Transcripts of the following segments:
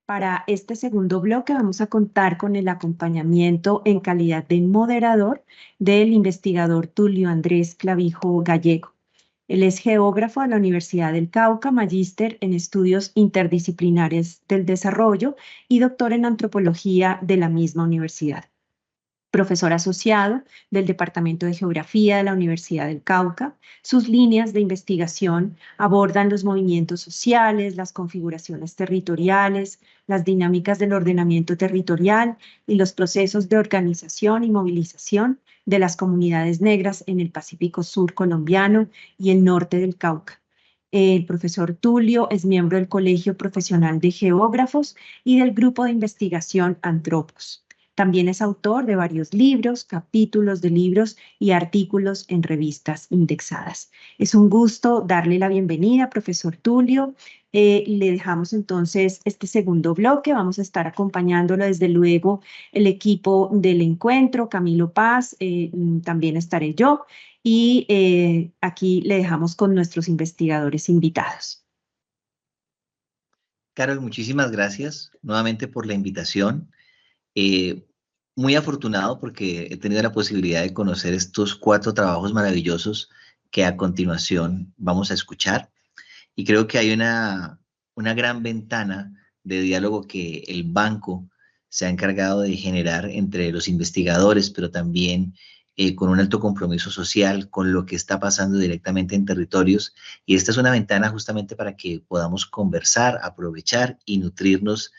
Para este segundo bloque vamos a contar con el acompañamiento en calidad de moderador del investigador Tulio Andrés Clavijo Gallego. Él es geógrafo de la Universidad del Cauca, magíster en estudios interdisciplinares del desarrollo y doctor en antropología de la misma universidad. Profesor asociado del Departamento de Geografía de la Universidad del Cauca. Sus líneas de investigación abordan los movimientos sociales, las configuraciones territoriales, las dinámicas del ordenamiento territorial y los procesos de organización y movilización de las comunidades negras en el Pacífico Sur colombiano y el norte del Cauca. El profesor Tulio es miembro del Colegio Profesional de Geógrafos y del Grupo de Investigación Antropos. También es autor de varios libros, capítulos de libros y artículos en revistas indexadas. Es un gusto darle la bienvenida, profesor Tulio. Le dejamos entonces este segundo bloque. Vamos a estar acompañándolo desde luego el equipo del encuentro, Camilo Paz, también estaré yo. Y aquí le dejamos con nuestros investigadores invitados. Carol, muchísimas gracias nuevamente por la invitación. Muy afortunado porque he tenido la posibilidad de conocer estos 4 trabajos maravillosos que a continuación vamos a escuchar. Y creo que hay una gran ventana de diálogo que el banco se ha encargado de generar entre los investigadores, pero también con un alto compromiso social con lo que está pasando directamente en territorios. Y esta es una ventana justamente para que podamos conversar, aprovechar y nutrirnos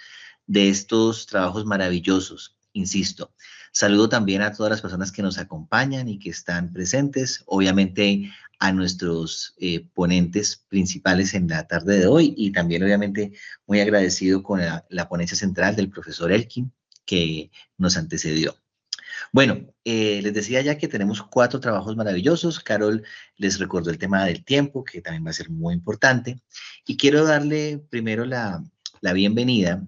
de estos trabajos maravillosos. Insisto, saludo también a todas las personas que nos acompañan y que están presentes, obviamente a nuestros ponentes principales en la tarde de hoy y también obviamente muy agradecido con la ponencia central del profesor Elkin que nos antecedió. Bueno, les decía ya que tenemos 4 trabajos maravillosos. Carol les recordó el tema del tiempo, que también va a ser muy importante. Y quiero darle primero la bienvenida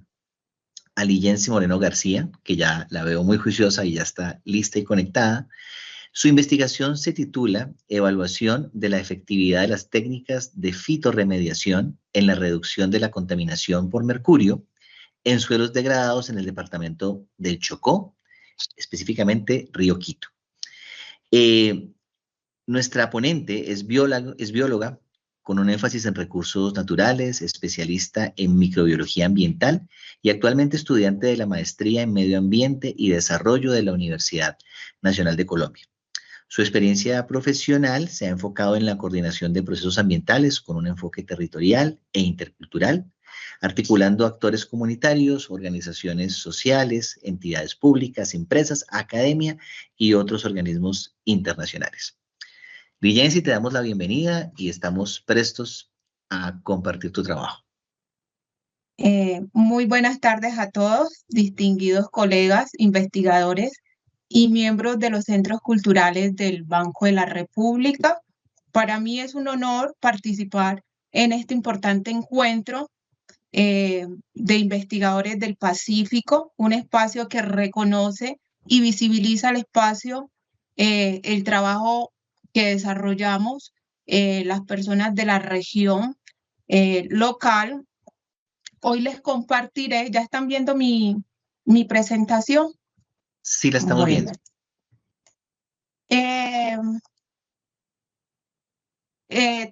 a Lijensi Moreno García, que ya la veo muy juiciosa y ya está lista y conectada. Su investigación se titula Evaluación de la efectividad de las técnicas de fitorremediación en la reducción de la contaminación por mercurio en suelos degradados en el departamento del Chocó, específicamente Río Quito. Nuestra ponente es bióloga con un énfasis en recursos naturales, especialista en microbiología ambiental y actualmente estudiante de la maestría en medio ambiente y desarrollo de la Universidad Nacional de Colombia. Su experiencia profesional se ha enfocado en la coordinación de procesos ambientales con un enfoque territorial e intercultural, articulando actores comunitarios, organizaciones sociales, entidades públicas, empresas, academia y otros organismos internacionales. Lijensi, te damos la bienvenida y estamos prestos a compartir tu trabajo. Muy buenas tardes a todos, distinguidos colegas, investigadores y miembros de los centros culturales del Banco de la República. Para mí es un honor participar en este importante encuentro de investigadores del Pacífico, un espacio que reconoce y visibiliza el espacio, el trabajo que desarrollamos las personas de la región local. Hoy les compartiré, ¿ya están viendo mi presentación? Sí, la estamos viendo.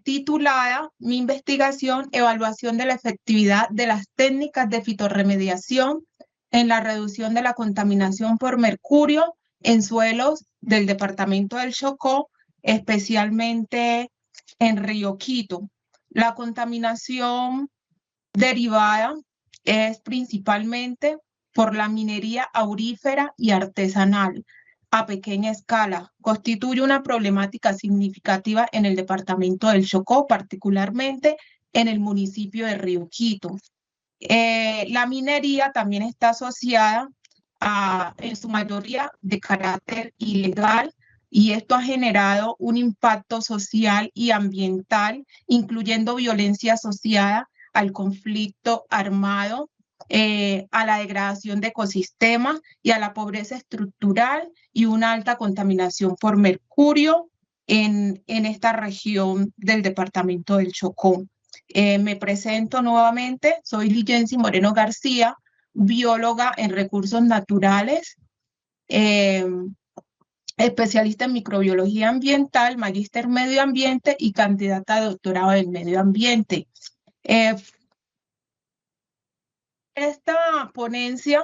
Titulada mi investigación, evaluación de la efectividad de las técnicas de fitorremediación en la reducción de la contaminación por mercurio en suelos del departamento del Chocó, especialmente en Río Quito. La contaminación derivada es principalmente por la minería aurífera y artesanal a pequeña escala. Constituye una problemática significativa en el departamento del Chocó, particularmente en el municipio de Río Quito. La minería también está asociada en su mayoría de carácter ilegal, y esto ha generado un impacto social y ambiental, incluyendo violencia asociada al conflicto armado, a la degradación de ecosistemas y a la pobreza estructural y una alta contaminación por mercurio en esta región del departamento del Chocó. Me presento nuevamente, soy Ligensi Moreno García, bióloga en recursos naturales, especialista en microbiología ambiental, magíster medio ambiente y candidata a doctorado en medio ambiente. Esta ponencia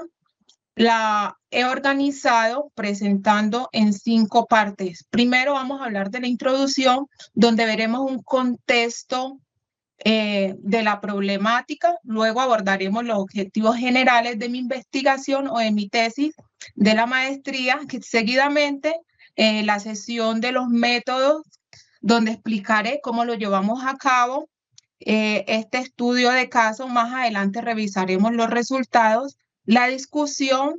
la he organizado presentando en 5 partes. Primero vamos a hablar de la introducción, donde veremos un contexto de la problemática. Luego abordaremos los objetivos generales de mi investigación o de mi tesis de la maestría, que seguidamente la sesión de los métodos, donde explicaré cómo lo llevamos a cabo. Este estudio de caso, más adelante revisaremos los resultados, la discusión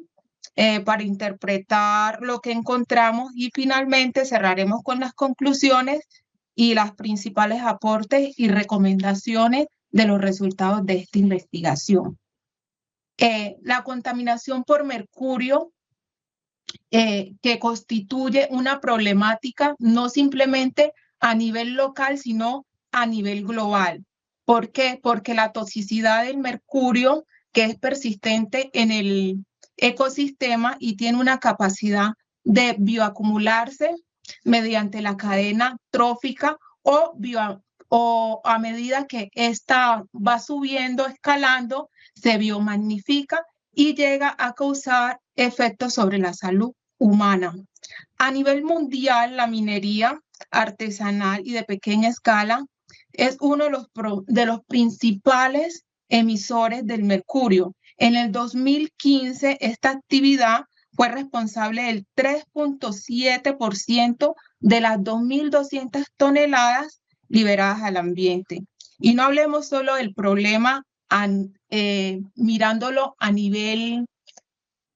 para interpretar lo que encontramos y finalmente cerraremos con las conclusiones y las principales aportes y recomendaciones de los resultados de esta investigación. La contaminación por mercurio, que constituye una problemática no simplemente a nivel local, sino a nivel global. ¿Por qué? Porque la toxicidad del mercurio, que es persistente en el ecosistema y tiene una capacidad de bioacumularse mediante la cadena trófica o a medida que ésta va subiendo, escalando, se biomagnifica y llega a causar efectos sobre la salud humana. A nivel mundial, la minería artesanal y de pequeña escala es uno de los principales emisores del mercurio. En el 2015, esta actividad fue responsable del 3.7% de las 2.200 toneladas liberadas al ambiente. Y no hablemos solo del problema mirándolo a nivel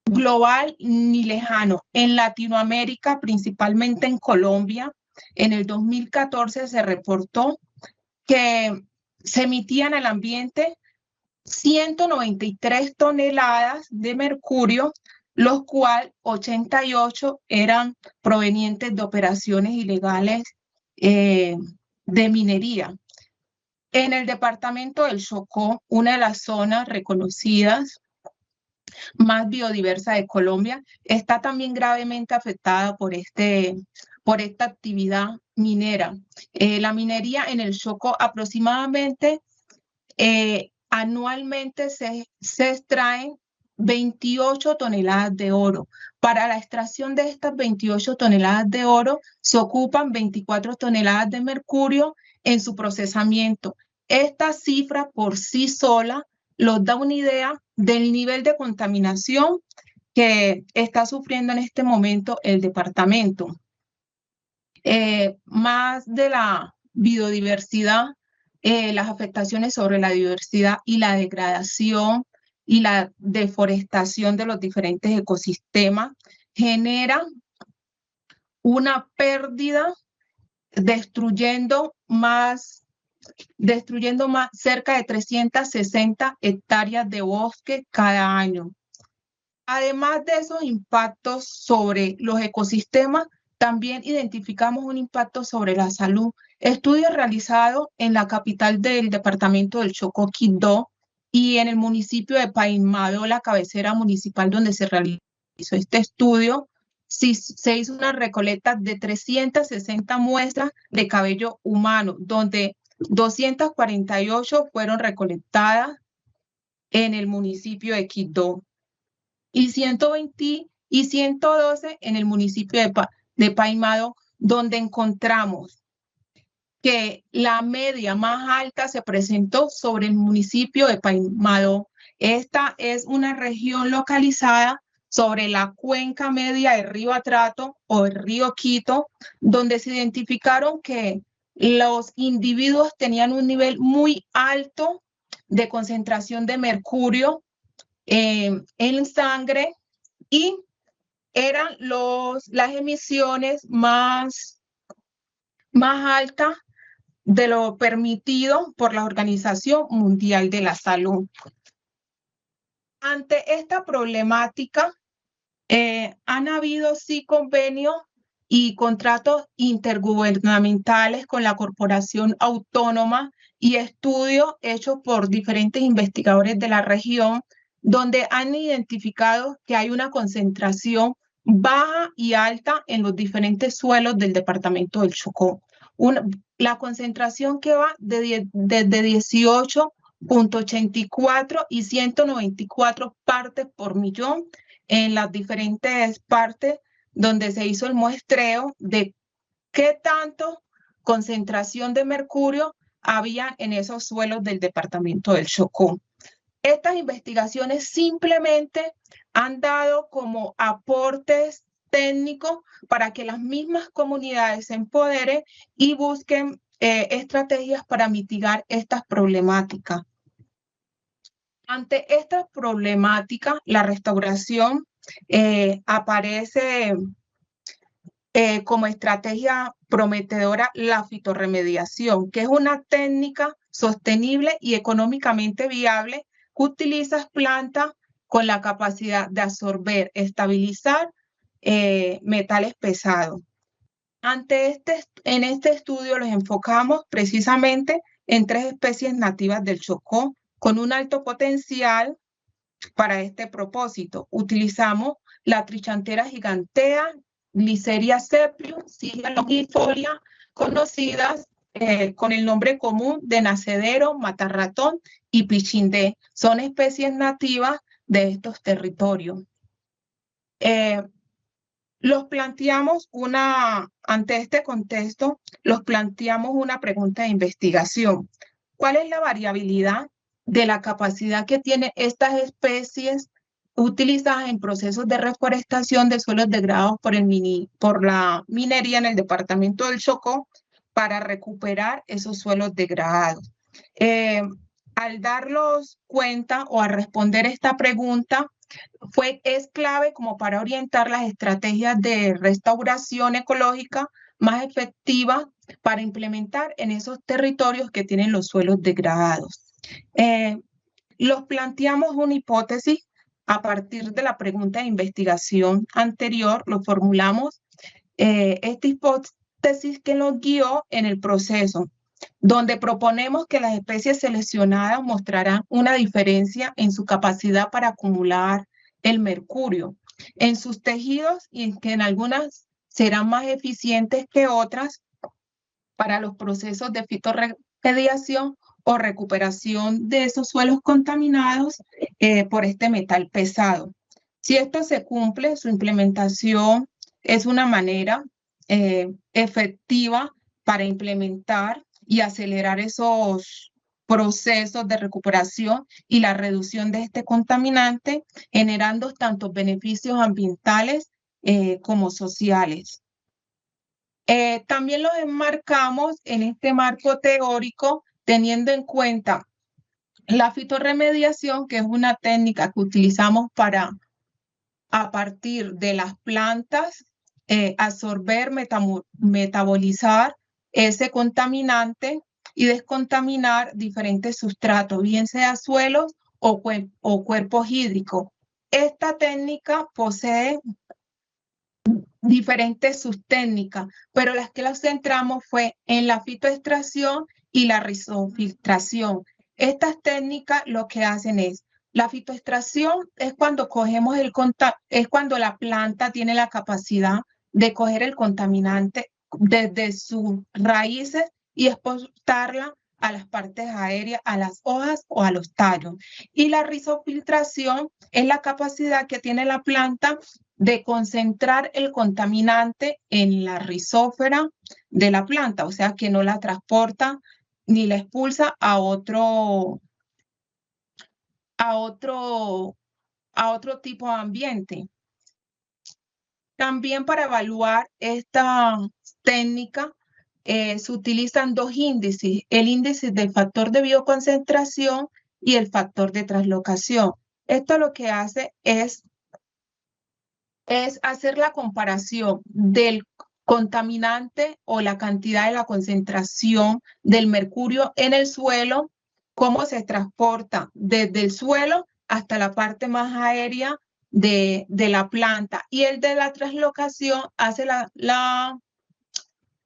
global ni lejano. En Latinoamérica, principalmente en Colombia, en el 2014 se reportó que se emitían al ambiente 193 toneladas de mercurio, los cuales 88 eran provenientes de operaciones ilegales de minería. En el departamento del Chocó, una de las zonas reconocidas más biodiversa de Colombia, está también gravemente afectada por esta actividad minera. La minería en el Chocó aproximadamente anualmente se extraen 28 toneladas de oro. Para la extracción de estas 28 toneladas de oro se ocupan 24 toneladas de mercurio en su procesamiento. Esta cifra por sí sola nos da una idea del nivel de contaminación que está sufriendo en este momento el departamento. Más de la biodiversidad, las afectaciones sobre la diversidad y la degradación y la deforestación de los diferentes ecosistemas genera una pérdida destruyendo más cerca de 360 hectáreas de bosque cada año. Además de esos impactos sobre los ecosistemas, también identificamos un impacto sobre la salud. Estudios realizados en la capital del departamento del Chocó, Quibdó, y en el municipio de Paimayo, la cabecera municipal donde se realizó este estudio, se hizo una recolecta de 360 muestras de cabello humano, donde 248 fueron recolectadas en el municipio de Quibdó y 112 en el municipio de Paimayo, donde encontramos que la media más alta se presentó sobre el municipio de Paimayo. Esta es una región localizada sobre la cuenca media del río Atrato o el río Quito, donde se identificaron que los individuos tenían un nivel muy alto de concentración de mercurio en sangre y eran las emisiones más altas de lo permitido por la Organización Mundial de la Salud. Ante esta problemática, han habido sí convenios y contratos intergubernamentales con la Corporación Autónoma y estudios hechos por diferentes investigadores de la región, donde han identificado que hay una concentración baja y alta en los diferentes suelos del departamento del Chocó. La concentración que va desde 18.84 y 194 partes por millón en las diferentes partes donde se hizo el muestreo de qué tanto concentración de mercurio había en esos suelos del departamento del Chocó. Estas investigaciones simplemente han dado como aportes técnicos para que las mismas comunidades se empoderen y busquen estrategias para mitigar estas problemáticas. Ante esta problemática, la restauración aparece como estrategia prometedora la fitorremediación, que es una técnica sostenible y económicamente viable que utiliza plantas con la capacidad de absorber, estabilizar metales pesados. En este estudio los enfocamos precisamente en 3 especies nativas del Chocó con un alto potencial para este propósito. Utilizamos la trichantera gigantea, Glyceria cepium, Sigia longifolia, conocidas con el nombre común de nacedero, matarratón y pichindé. Son especies nativas de estos territorios. Ante este contexto, los planteamos una pregunta de investigación. ¿Cuál es la variabilidad de la capacidad que tienen estas especies utilizadas en procesos de reforestación de suelos degradados por la minería en el departamento del Chocó para recuperar esos suelos degradados? Al darlos cuenta o a responder esta pregunta, es clave como para orientar las estrategias de restauración ecológica más efectivas para implementar en esos territorios que tienen los suelos degradados. Los planteamos una hipótesis a partir de la pregunta de investigación anterior, lo formulamos, esta hipótesis que nos guió en el proceso, donde proponemos que las especies seleccionadas mostrarán una diferencia en su capacidad para acumular el mercurio en sus tejidos y que en algunas serán más eficientes que otras para los procesos de fitorremediación o recuperación de esos suelos contaminados por este metal pesado. Si esto se cumple, su implementación es una manera efectiva para implementar y acelerar esos procesos de recuperación y la reducción de este contaminante, generando tanto beneficios ambientales como sociales. También los enmarcamos en este marco teórico, teniendo en cuenta la fitorremediación, que es una técnica que utilizamos para, a partir de las plantas, absorber, metabolizar ese contaminante y descontaminar diferentes sustratos, bien sea suelos o cuerpos hídricos. Esta técnica posee diferentes subtécnicas, pero las que las centramos fue en la fitoextracción y la rizofiltración. Estas técnicas lo que hacen es, la fitoextracción es cuando cogemos es cuando la planta tiene la capacidad de coger el contaminante desde sus raíces y exportarla a las partes aéreas, a las hojas o a los tallos. Y la rizofiltración es la capacidad que tiene la planta de concentrar el contaminante en la rizósfera de la planta, o sea que no la transporta ni la expulsa a otro tipo de ambiente. También para evaluar esta técnica se utilizan 2 índices, el índice del factor de bioconcentración y el factor de translocación. Esto lo que hace es hacer la comparación del contaminante o la cantidad de la concentración del mercurio en el suelo, cómo se transporta desde el suelo hasta la parte más aérea de la planta. Y el de la translocación hace la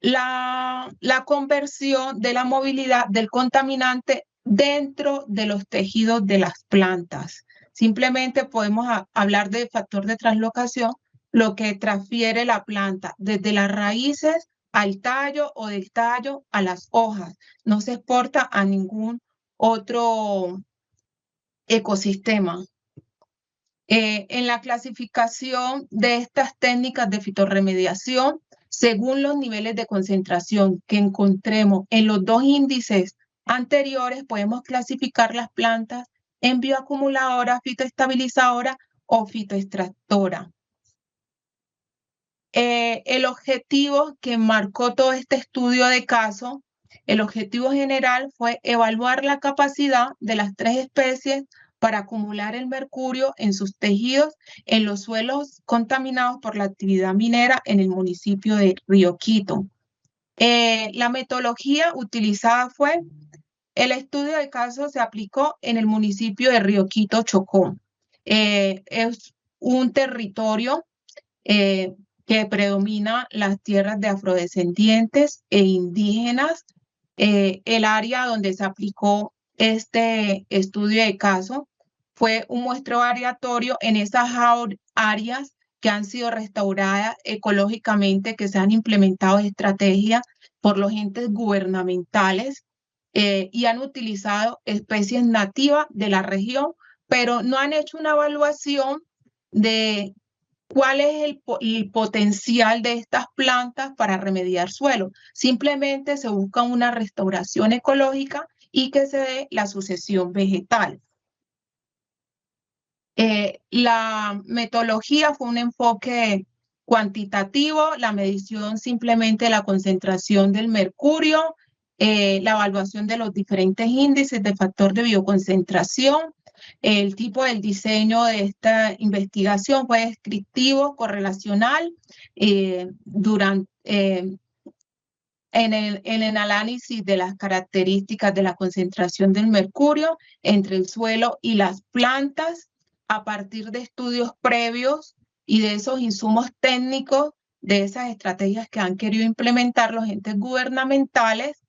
la conversión de la movilidad del contaminante dentro de los tejidos de las plantas. Simplemente podemos hablar de factor de translocación, lo que transfiere la planta desde las raíces al tallo o del tallo a las hojas. No se exporta a ningún otro ecosistema. En la clasificación de estas técnicas de fitorremediación, según los niveles de concentración que encontremos en los dos índices anteriores, podemos clasificar las plantas en bioacumuladora, fitoestabilizadora o fitoextractora. El objetivo que marcó todo este estudio de caso, el objetivo general fue evaluar la capacidad de las tres especies para acumular el mercurio en sus tejidos en los suelos contaminados por la actividad minera en el municipio de Río Quito. La metodología utilizada fue, el estudio de caso se aplicó en el municipio de Río Quito, Chocó. Es un territorio que predomina las tierras de afrodescendientes e indígenas. El área donde se aplicó este estudio de caso fue un muestreo aleatorio en esas áreas que han sido restauradas ecológicamente, que se han implementado estrategias por los entes gubernamentales y han utilizado especies nativas de la región, pero no han hecho una evaluación de cuál es el potencial de estas plantas para remediar suelo. Simplemente se busca una restauración ecológica y que se dé la sucesión vegetal. La metodología fue un enfoque cuantitativo, la medición simplemente de la concentración del mercurio, la evaluación de los diferentes índices de factor de bioconcentración. El tipo del diseño de esta investigación fue descriptivo, correlacional, en el análisis de las características de la concentración del mercurio entre el suelo y las plantas, a partir de estudios previos y de esos insumos técnicos, de esas estrategias que han querido implementar los entes gubernamentales.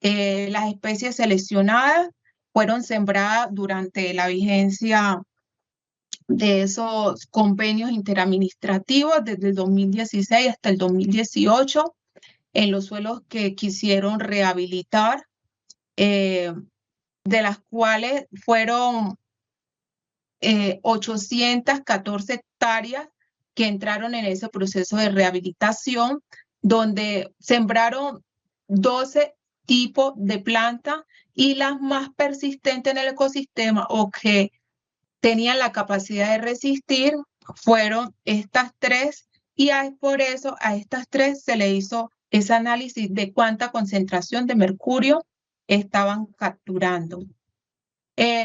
Las especies seleccionadas fueron sembradas durante la vigencia de esos convenios interadministrativos desde el 2016 hasta el 2018 en los suelos que quisieron rehabilitar, de las cuales fueron 814 hectáreas que entraron en ese proceso de rehabilitación, donde sembraron 12 tipos de plantas y las más persistentes en el ecosistema o que tenían la capacidad de resistir fueron estas tres, y por eso a estas tres se le hizo ese análisis de cuánta concentración de mercurio estaban capturando.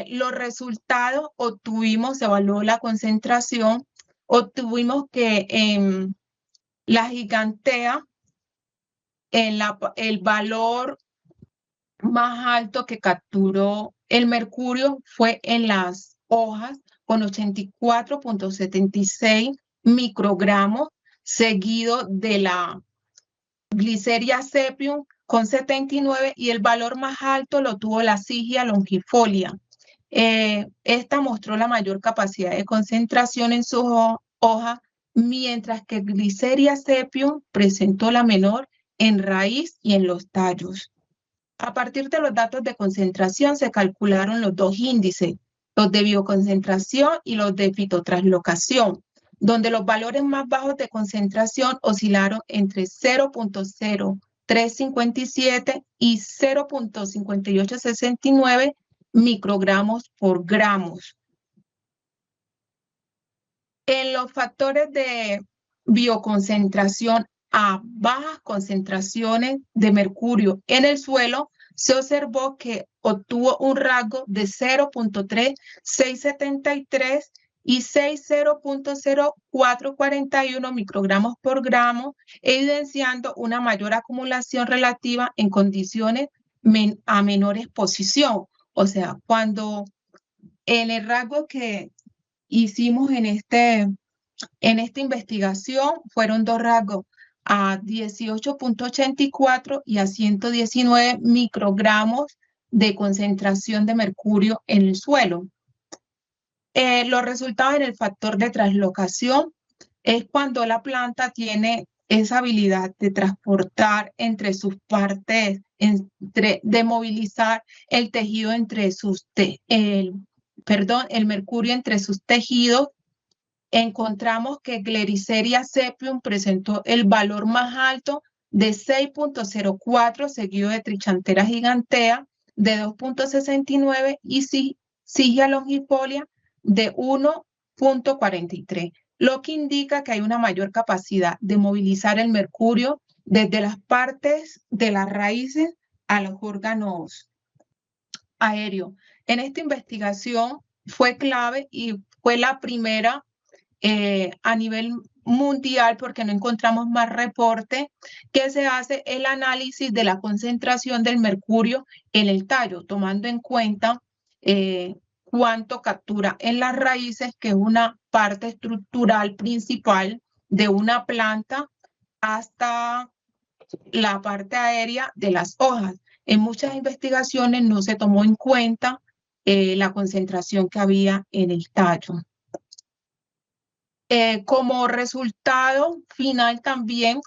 Los resultados obtuvimos, se evaluó la concentración, obtuvimos que en la gigantea, el valor más alto que capturó el mercurio fue en las hojas con 84.76 microgramos, seguido de la Glyceria sepium con 79, y el valor más alto lo tuvo la Sigia longifolia. Esta mostró la mayor capacidad de concentración en sus hojas, mientras que Glyceria sepium presentó la menor en raíz y en los tallos. A partir de los datos de concentración se calcularon los dos índices, los de bioconcentración y los de fitotranslocación, donde los valores más bajos de concentración oscilaron entre 0.0357 y 0.5869 microgramos por gramos. En los factores de bioconcentración a bajas concentraciones de mercurio en el suelo, se observó que obtuvo un rasgo de 0.3673 y 0.0441 microgramos por gramo, evidenciando una mayor acumulación relativa en condiciones a menor exposición. O sea, cuando en el rasgo que hicimos en esta investigación fueron dos rasgos: a 18.84 y a 119 microgramos de concentración de mercurio en el suelo. Los resultados en el factor de translocación es cuando la planta tiene esa habilidad de transportar entre sus partes, de movilizar el tejido entre el mercurio entre sus tejidos. Encontramos que Glericeria sepium presentó el valor más alto de 6.04, seguido de Trichantera gigantea de 2.69 y Sigia longifolia de 1.43, lo que indica que hay una mayor capacidad de movilizar el mercurio desde las partes de las raíces a los órganos aéreos. En esta investigación fue clave y fue la primera a nivel mundial, porque no encontramos más reporte, que se hace el análisis de la concentración del mercurio en el tallo, tomando en cuenta cuánto captura en las raíces, que es una parte estructural principal de una planta, hasta la parte aérea de las hojas. En muchas investigaciones no se tomó en cuenta la concentración que había en el tallo. Como resultado final también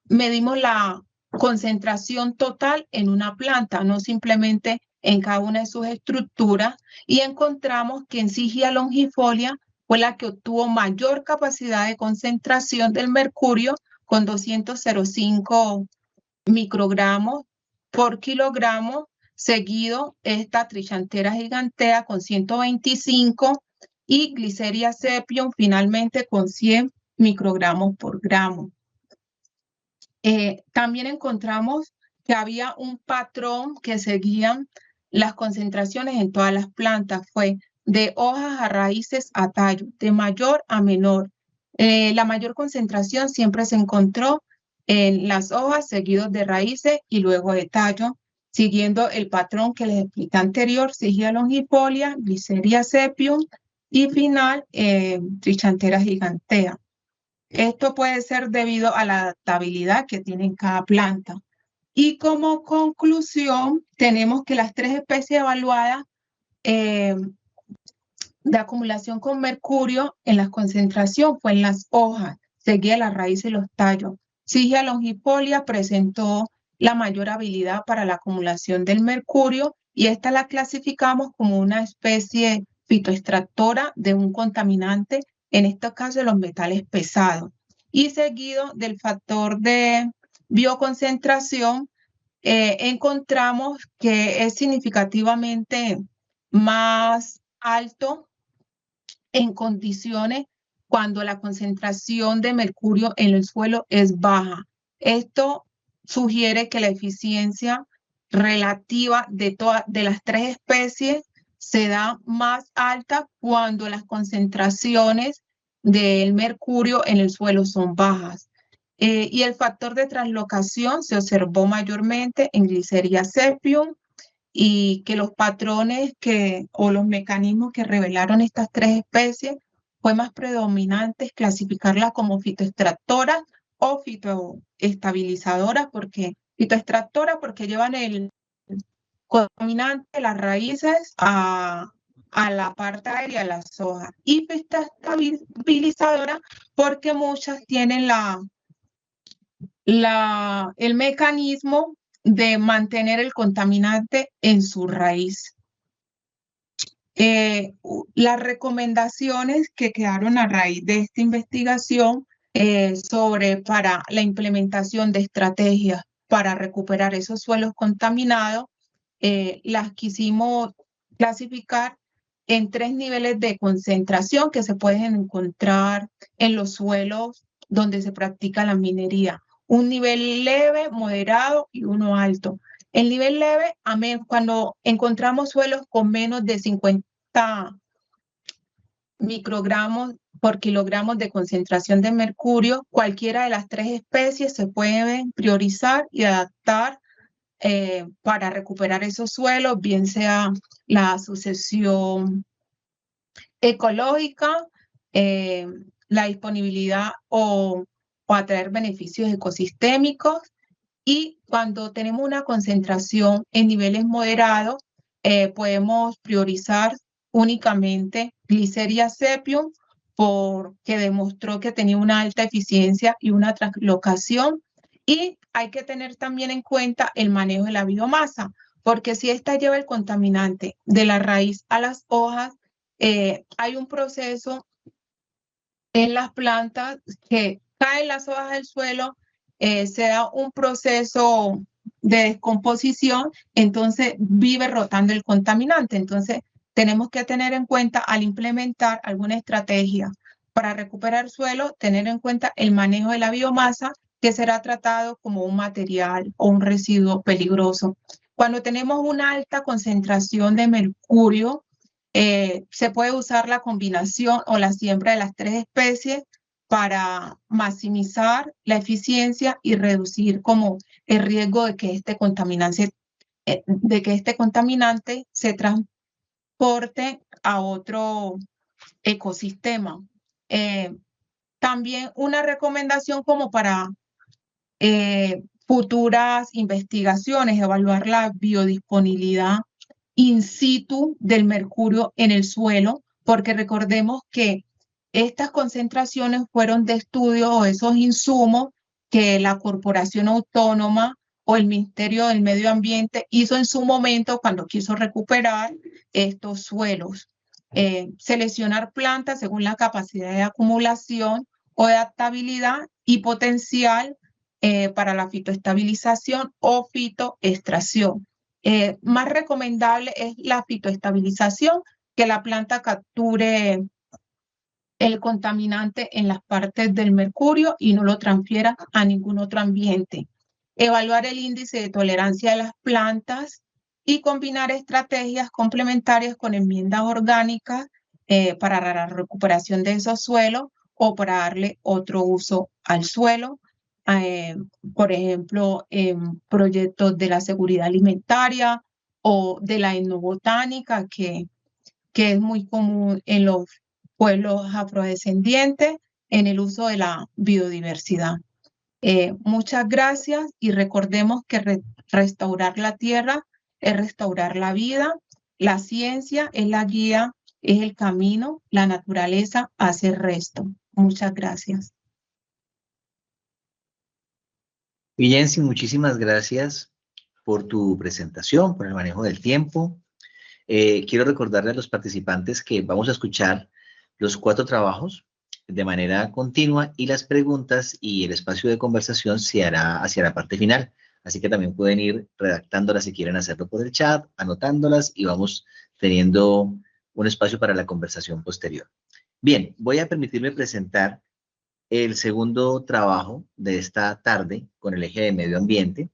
medimos la concentración total en una planta, no simplemente en cada una de sus estructuras, y encontramos que en Sigia longifolia fue la que obtuvo mayor capacidad de concentración del mercurio, con 205 microgramos por kilogramo, seguido esta Trichantera gigantea con 125 y Gliceria sepium finalmente con 100 microgramos por gramo. También encontramos que había un patrón que seguían las concentraciones en todas las plantas, fue de hojas a raíces a tallo, de mayor a menor. La mayor concentración siempre se encontró en las hojas, seguidos de raíces y luego de tallo, siguiendo el patrón que les expliqué anterior: Sigia longifolia, Gliceria sepium y final Trichantera gigantea. Esto puede ser debido a la adaptabilidad que tiene cada planta. Y como conclusión, tenemos que las 3 especies evaluadas de acumulación con mercurio en la concentración fue en las hojas, seguía las raíces y los tallos. Sigia longifolia presentó la mayor habilidad para la acumulación del mercurio, y esta la clasificamos como una especie fitoextractora de un contaminante, en este caso los metales pesados, y seguido del factor de bioconcentración. Encontramos que es significativamente más alto en condiciones cuando la concentración de mercurio en el suelo es baja. Esto sugiere que la eficiencia relativa de las 3 especies se da más alta cuando las concentraciones del mercurio en el suelo son bajas. Y el factor de translocación se observó mayormente en Gliceria sepium, y que los patrones o los mecanismos que revelaron estas 3 especies fue más predominante clasificarlas como fitoextractoras o fitoestabilizadoras, porque llevan el contaminante de las raíces a la parte aérea de las hojas, y fitoestabilizadoras porque muchas tienen el mecanismo de mantener el contaminante en su raíz. Las recomendaciones que quedaron a raíz de esta investigación para la implementación de estrategias para recuperar esos suelos contaminados, las quisimos clasificar en 3 niveles de concentración que se pueden encontrar en los suelos donde se practica la minería: un nivel leve, moderado y uno alto. El nivel leve, cuando encontramos suelos con menos de 50 microgramos por kilogramo de concentración de mercurio, cualquiera de las 3 especies se puede priorizar y adaptar para recuperar esos suelos, bien sea la sucesión ecológica, la disponibilidad o o atraer beneficios ecosistémicos. Y cuando tenemos una concentración en niveles moderados, podemos priorizar únicamente Gliceria cepium porque demostró que tenía una alta eficiencia y una translocación. Y hay que tener también en cuenta el manejo de la biomasa, porque si esta lleva el contaminante de la raíz a las hojas, hay un proceso en las plantas que caen las hojas del suelo, se da un proceso de descomposición, entonces vive rotando el contaminante. Entonces tenemos que tener en cuenta al implementar alguna estrategia para recuperar suelo, tener en cuenta el manejo de la biomasa que será tratado como un material o un residuo peligroso. Cuando tenemos una alta concentración de mercurio, se puede usar la combinación o la siembra de las 3 especies para maximizar la eficiencia y reducir como el riesgo de que este contaminante se transporte a otro ecosistema. También una recomendación como para futuras investigaciones, evaluar la biodisponibilidad in situ del mercurio en el suelo, porque recordemos que estas concentraciones fueron de estudio o esos insumos que la Corporación Autónoma o el Ministerio del Medio Ambiente hizo en su momento cuando quiso recuperar estos suelos. Seleccionar plantas según la capacidad de acumulación o de adaptabilidad y potencial para la fitoestabilización o fitoextracción. Más recomendable es la fitoestabilización, que la planta capture el contaminante en las partes del mercurio y no lo transfiera a ningún otro ambiente. Evaluar el índice de tolerancia de las plantas y combinar estrategias complementarias con enmiendas orgánicas para la recuperación de esos suelos o para darle otro uso al suelo. Por ejemplo, en proyectos de la seguridad alimentaria o de la etnobotánica, que es muy común en los pueblos afrodescendientes, en el uso de la biodiversidad. Muchas gracias y recordemos que restaurar la tierra es restaurar la vida, la ciencia es la guía, es el camino, la naturaleza hace el resto. Muchas gracias. Jensi, muchísimas gracias por tu presentación, por el manejo del tiempo. Quiero recordarle a los participantes que vamos a escuchar los 4 trabajos de manera continua y las preguntas y el espacio de conversación se hará hacia la parte final. Así que también pueden ir redactándolas si quieren hacerlo por el chat, anotándolas y vamos teniendo un espacio para la conversación posterior. Bien, voy a permitirme presentar el segundo trabajo de esta tarde con el eje de medio ambiente,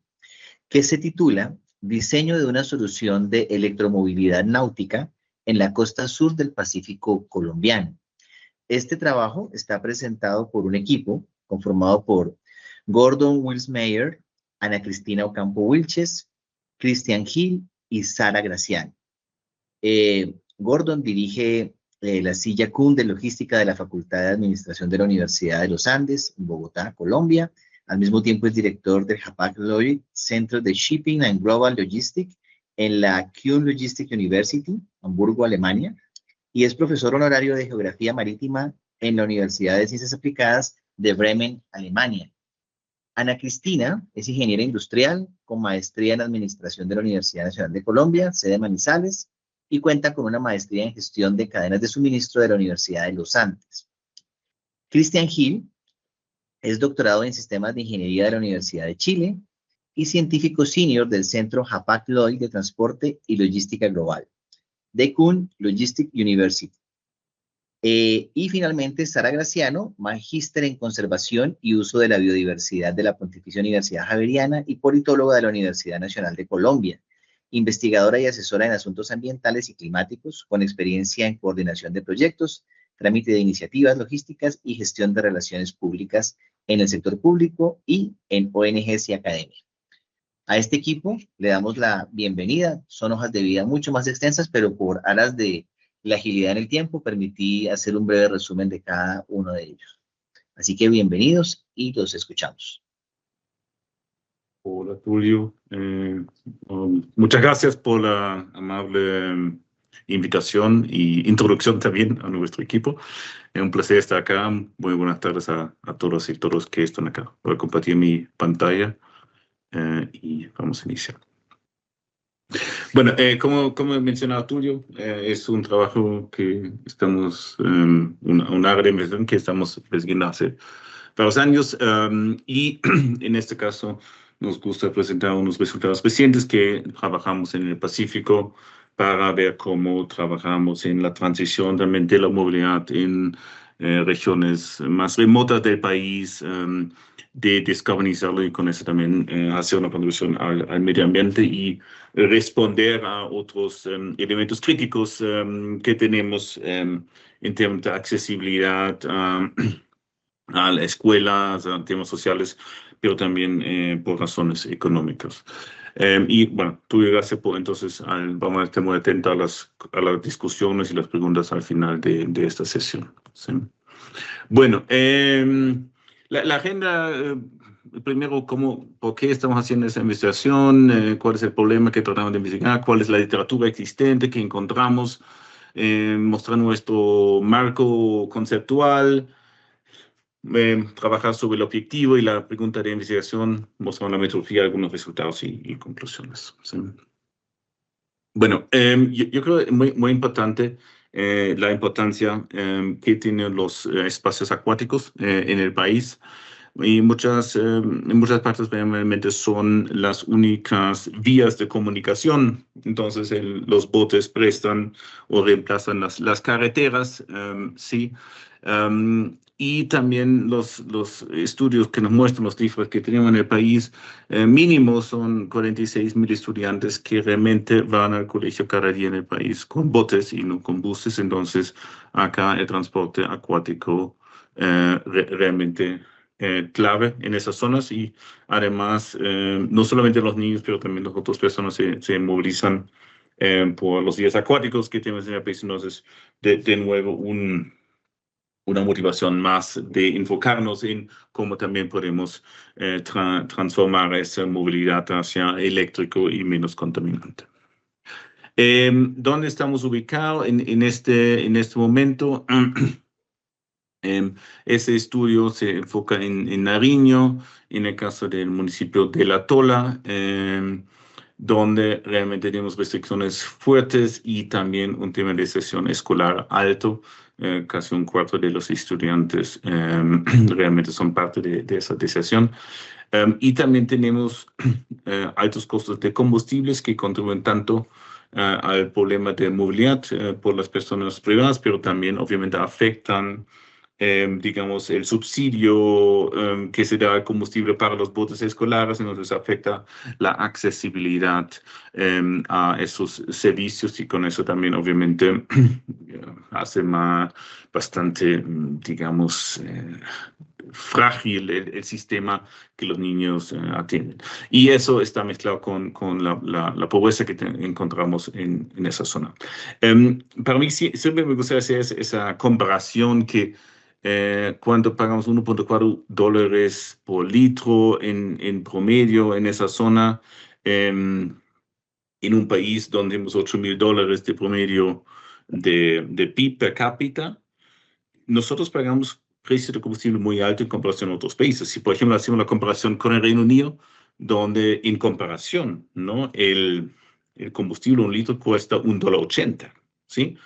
que se titula Diseño de una solución de electromovilidad náutica en la costa sur del Pacífico colombiano. Este trabajo está presentado por un equipo conformado por Gordon Wilsmeyer, Ana Cristina Ocampo Wilches, Christian Gil y Sara Graciano. Gordon dirige la silla CUN de Logística de la Facultad de Administración de la Universidad de los Andes, en Bogotá, Colombia. Al mismo tiempo es director del Hapag-Lloyd Center de Shipping and Global Logistics en la Kuhn Logistic University, Hamburgo, Alemania, y es profesor honorario de Geografía Marítima en la Universidad de Ciencias Aplicadas de Bremen, Alemania. Ana Cristina es ingeniera industrial con maestría en Administración de la Universidad Nacional de Colombia, sede Manizales, y cuenta con una maestría en Gestión de Cadenas de Suministro de la Universidad de los Andes. Christian Gil es doctorado en Sistemas de Ingeniería de la Universidad de Chile y científico senior del Centro Hapag-Lloyd de Transporte y Logística Global, de Kuhn Logistic University. Y finalmente, Sara Graciano, magíster en Conservación y Uso de la Biodiversidad de la Pontificia Universidad Javeriana y politóloga de la Universidad Nacional de Colombia, investigadora y asesora en asuntos ambientales y climáticos, con experiencia en coordinación de proyectos, trámite de iniciativas logísticas y gestión de relaciones públicas en el sector público y en ONGs y academia. A este equipo le damos la bienvenida. Son hojas de vida mucho más extensas, pero por aras de la agilidad en el tiempo, permití hacer un breve resumen de cada uno de ellos. Así que bienvenidos y los escuchamos. Hola, Tulio. Muchas gracias por la amable invitación y introducción también a nuestro equipo. Es un placer estar acá. Muy buenas tardes a todos y todos que están acá. Voy a compartir mi pantalla y vamos a iniciar. Bueno, como he mencionado, Tulio, es un trabajo que estamos, una área de investigación que estamos persiguiendo hace varios años y en este caso nos gusta presentar unos resultados recientes que trabajamos en el Pacífico para ver cómo trabajamos en la transición también de la movilidad en regiones más remotas del país, de descarbonizarlo y con eso también hacer una contribución al medio ambiente y responder a otros elementos críticos que tenemos en términos de accesibilidad a la escuela, a temas sociales, pero también por razones económicas. Y bueno, tuve gracias por entonces, vamos a estar muy atentos a las discusiones y las preguntas al final de esta sesión. ¿Sí? Bueno, la agenda, primero, ¿por qué estamos haciendo esa investigación? ¿Cuál es el problema que tratamos de investigar? ¿Cuál es la literatura existente que encontramos? Mostrar nuestro marco conceptual, trabajar sobre el objetivo y la pregunta de investigación, mostrar la metodología, algunos resultados y conclusiones. ¿Sí? Bueno, yo creo que es muy importante la importancia que tienen los espacios acuáticos en el país. Y en muchas partes realmente son las únicas vías de comunicación. Entonces los botes prestan o reemplazan las carreteras, sí. Y también los estudios que nos muestran los cifras que tenemos en el país, mínimo son 46,000 estudiantes que realmente van al colegio cada día en el país con botes y no con buses. Entonces acá el transporte acuático realmente clave en esas zonas y además no solamente los niños, pero también las otras personas se movilizan por los días acuáticos que tenemos en el país. Entonces, de nuevo, una motivación más de enfocarnos en cómo también podemos transformar esa movilidad hacia eléctrico y menos contaminante. ¿Dónde estamos ubicados en este momento? Ese estudio se enfoca en Nariño, en el caso del municipio de La Tola, donde realmente tenemos restricciones fuertes y también un tema de sesión escolar alto. Casi un cuarto de los estudiantes realmente son parte de esa sesión. Y también tenemos altos costos de combustibles que contribuyen tanto al problema de movilidad por las personas privadas, pero también obviamente afectan digamos, el subsidio que se da al combustible para los botes escolares, entonces afecta la accesibilidad a esos servicios y con eso también obviamente hace bastante, digamos, frágil el sistema que los niños atienden. Y eso está mezclado con la pobreza que encontramos en esa zona. Para mí siempre me gustaría hacer esa comparación que cuando pagamos $1.4 por litro en promedio en esa zona, en un país donde tenemos $8,000 de promedio de PIB per cápita, nosotros pagamos precios de combustible muy altos en comparación a otros países. Si, por ejemplo, hacemos la comparación con el Reino Unido, donde en comparación, ¿no? el combustible, un litro, cuesta $1.80, ¿sí?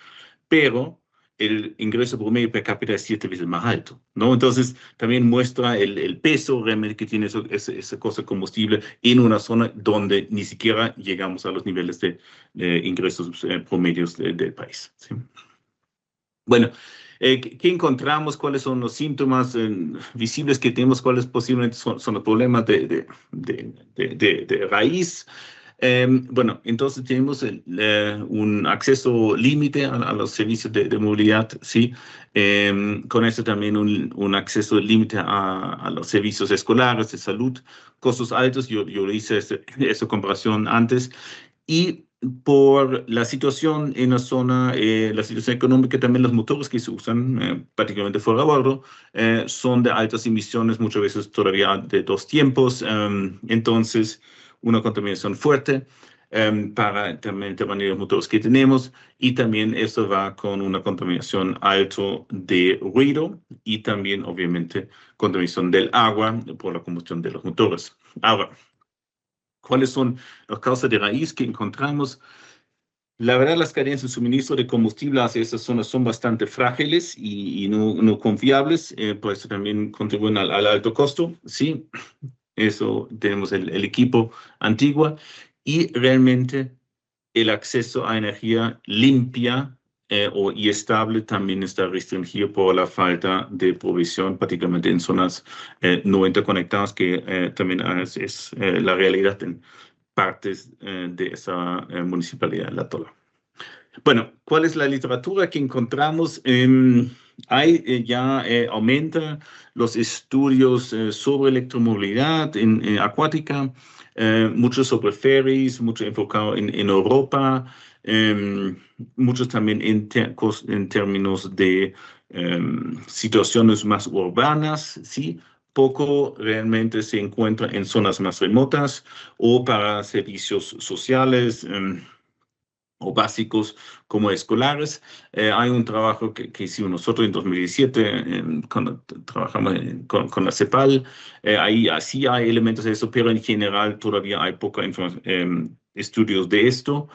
Pero el ingreso promedio per cápita es 7 veces más alto, ¿no? Entonces, también muestra el peso realmente que tiene esa cosa de combustible en una zona donde ni siquiera llegamos a los niveles de ingresos promedios del país, ¿sí? Bueno, ¿qué encontramos? ¿Cuáles son los síntomas visibles que tenemos? ¿Cuáles posiblemente son los problemas de raíz? Bueno, entonces tenemos un acceso límite a los servicios de movilidad, ¿sí? Con eso también un acceso límite a los servicios escolares, de salud, costos altos, yo hice esa comparación antes, y por la situación en la zona, la situación económica, también los motores que se usan, prácticamente fuera de bordo, son de altas emisiones, muchas veces todavía de 2 tiempos, entonces una contaminación fuerte para también el tamaño de los motores que tenemos, y también esto va con una contaminación alto de ruido y también obviamente contaminación del agua por la combustión de los motores. Ahora, ¿cuáles son las causas de raíz que encontramos? La verdad, las cadenas de suministro de combustible hacia estas zonas son bastante frágiles y no confiables, por eso también contribuyen al alto costo, ¿sí? Eso tenemos el equipo antiguo, y realmente el acceso a energía limpia y estable también está restringido por la falta de provisión, prácticamente en zonas no interconectadas, que también es la realidad en partes de esa municipalidad de La Tola. Bueno, ¿cuál es la literatura que encontramos? Aumenta los estudios sobre electromovilidad acuática, muchos sobre ferries, mucho enfocado en Europa, muchos también en términos de situaciones más urbanas, ¿sí? Poco realmente se encuentra en zonas más remotas o para servicios sociales o básicos como escolares. Hay un trabajo que hicimos nosotros en 2017, cuando trabajamos con la CEPAL. Ahí sí hay elementos de eso, pero en general todavía hay poca estudios de esto.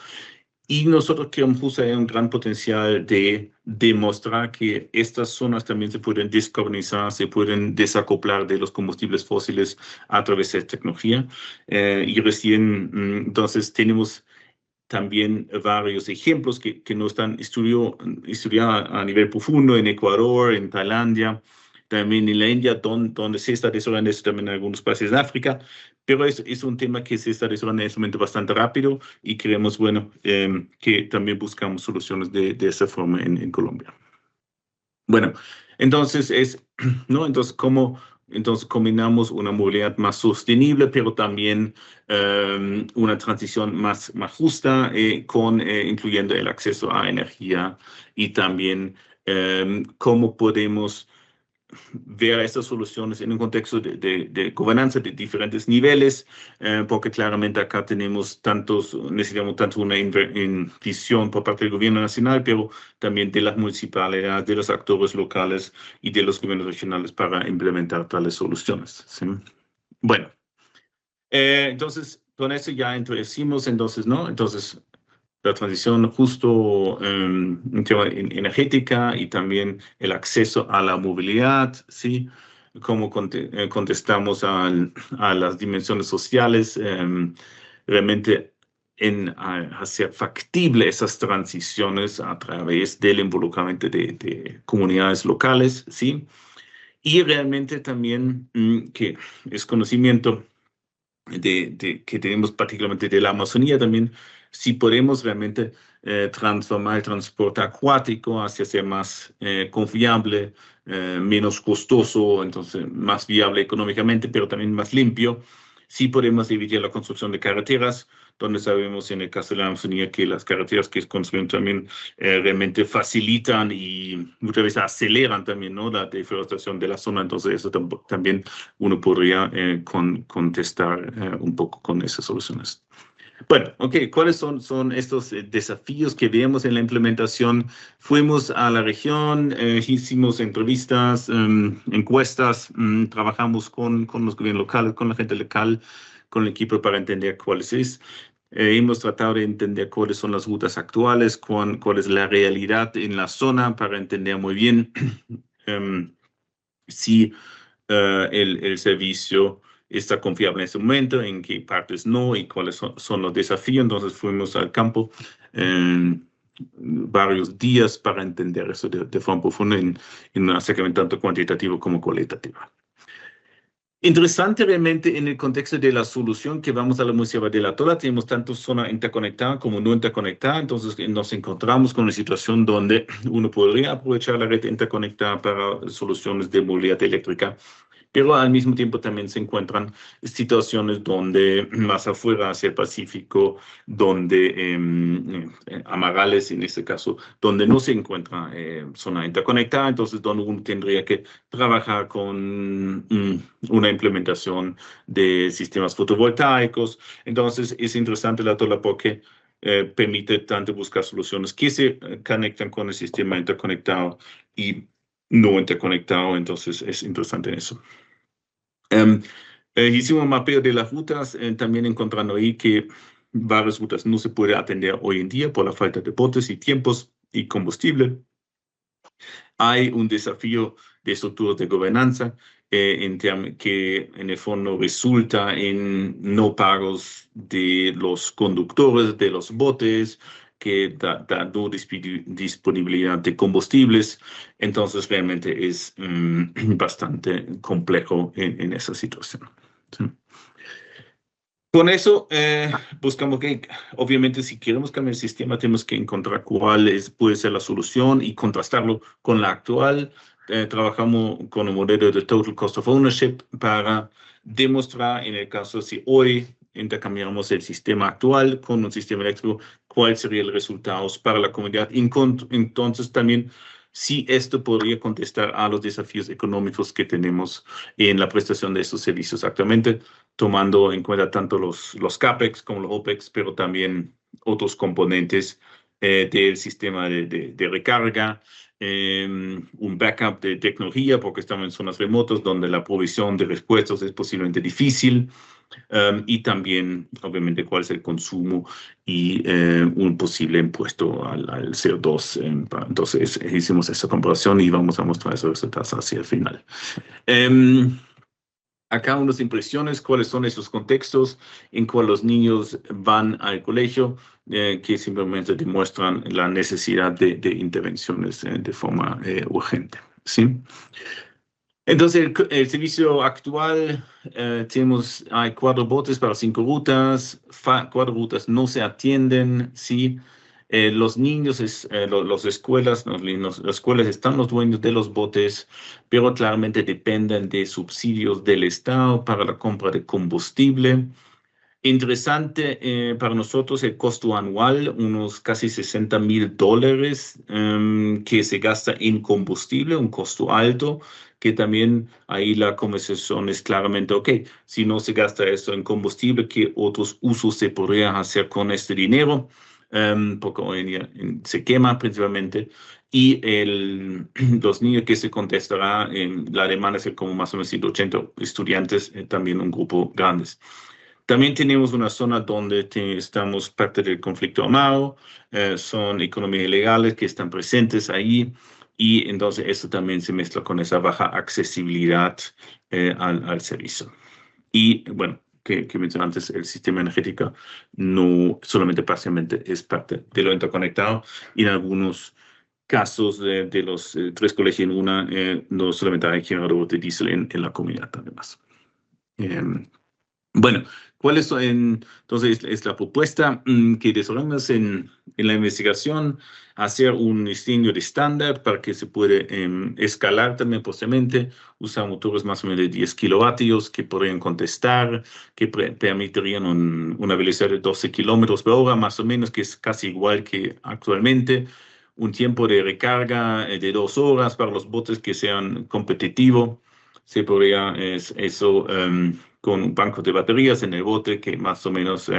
Y nosotros creemos justo hay un gran potencial de demostrar que estas zonas también se pueden descarbonizar, se pueden desacoplar de los combustibles fósiles a través de tecnología. Y recién, entonces, tenemos también varios ejemplos que no están estudiados a nivel profundo en Ecuador, en Tailandia, también en la India, donde se está desarrollando esto, también en algunos países de África, pero es un tema que se está desarrollando en este momento bastante rápido, y creemos, bueno, que también buscamos soluciones de esa forma en Colombia. Bueno, entonces ¿no? Entonces combinamos una movilidad más sostenible, pero también una transición más justa, incluyendo el acceso a energía, y también cómo podemos ver estas soluciones en un contexto de gobernanza de diferentes niveles, porque claramente acá necesitamos tanto una visión por parte del gobierno nacional, pero también de las municipalidades, de los actores locales y de los gobiernos regionales para implementar tales soluciones, ¿sí? Bueno, entonces con eso ya introducimos, ¿no? Entonces, la transición justo energética y también el acceso a la movilidad, ¿sí? Cómo contestamos a las dimensiones sociales, realmente hacer factible esas transiciones a través del involucramiento de comunidades locales, ¿sí? Y realmente también que es conocimiento que tenemos particularmente de la Amazonía también, si podemos realmente transformar el transporte acuático hacia ser más confiable, menos costoso, entonces más viable económicamente, pero también más limpio. Si podemos evitar la construcción de carreteras, donde sabemos en el caso de la Amazonía que las carreteras que se construyen también realmente facilitan y muchas veces aceleran también, ¿no?, la deforestación de la zona. Entonces eso también uno podría contestar un poco con esas soluciones. Bueno, ok, ¿cuáles son estos desafíos que vemos en la implementación? Fuimos a la región, hicimos entrevistas, encuestas, trabajamos con los gobiernos locales, con la gente local, con el equipo para entender cuáles es. Hemos tratado de entender cuáles son las rutas actuales, cuál es la realidad en la zona, para entender muy bien si el servicio está confiable en ese momento, en qué partes no, y cuáles son los desafíos. Entonces fuimos al campo varios días para entender eso de forma profunda en un acercamiento tanto cuantitativo como cualitativo. Interesante realmente en el contexto de la solución que vamos a la Municipalidad de La Tola. Tenemos tanto zona interconectada como no interconectada, entonces nos encontramos con una situación donde uno podría aprovechar la red interconectada para soluciones de movilidad eléctrica, pero al mismo tiempo también se encuentran situaciones donde más afuera, hacia el Pacífico, donde Amagales, en este caso, donde no se encuentra zona interconectada, entonces donde uno tendría que trabajar con una implementación de sistemas fotovoltaicos. Entonces es interesante la TOLA porque permite tanto buscar soluciones que se conectan con el sistema interconectado y no interconectado, entonces es interesante en eso. Hicimos un mapeo de las rutas, también encontrando ahí que varias rutas no se puede atender hoy en día por la falta de botes y tiempos y combustible. Hay un desafío de estructuras de gobernanza que en el fondo resulta en no pagos de los conductores de los botes, que da no disponibilidad de combustibles. Entonces realmente es bastante complejo en esa situación. ¿Sí? Con eso buscamos que, obviamente, si queremos cambiar el sistema, tenemos que encontrar cuál puede ser la solución y contrastarlo con la actual. Trabajamos con un modelo de Total Cost of Ownership para demostrar, en el caso si hoy intercambiamos el sistema actual con un sistema eléctrico, cuál sería el resultado para la comunidad. Entonces también si esto podría contestar a los desafíos económicos que tenemos en la prestación de estos servicios actualmente, tomando en cuenta tanto los CAPEX como los OPEX, pero también otros componentes del sistema de recarga, un backup de tecnología, porque estamos en zonas remotas donde la provisión de repuestos es posiblemente difícil, y también, obviamente, cuál es el consumo y un posible impuesto al CO2. Entonces, hicimos esa comparación y vamos a mostrar esos resultados hacia el final. Acá unas impresiones, cuáles son esos contextos en cuales los niños van al colegio, que simplemente demuestran la necesidad de intervenciones de forma urgente. ¿Sí? Entonces, el servicio actual, hay 4 botes para 5 rutas, 4 rutas no se atienden, ¿sí? Los niños, las escuelas están los dueños de los botes, pero claramente dependen de subsidios del Estado para la compra de combustible. Interesante para nosotros el costo anual, unos casi $60,000 que se gasta en combustible, un costo alto, que también ahí la conversación es claramente, ok, si no se gasta esto en combustible, ¿qué otros usos se podrían hacer con este dinero? Porque hoy en día se quema principalmente. Y los niños que se contestará, la demanda es como más o menos 180 estudiantes, también un grupo grande. También tenemos una zona donde estamos parte del conflicto armado, son economías ilegales que están presentes ahí, y entonces eso también se mezcla con esa baja accesibilidad al servicio. Y bueno, que mencioné antes, el sistema energético no solamente parcialmente es parte de lo interconectado, y en algunos casos de los 3 colegios en una, no solamente hay generadores de diésel en la comunidad además. Bueno, ¿cuál es entonces es la propuesta que desarrollamos en la investigación? Hacer un diseño de estándar para que se pueda escalar también posteriormente, usar motores más o menos de 10 kilovatios que podrían contestar, que permitirían una velocidad de 12 kilómetros por hora, más o menos, que es casi igual que actualmente. Un tiempo de recarga de 2 horas para los botes que sean competitivos. Se podría eso con un banco de baterías en el bote que más o menos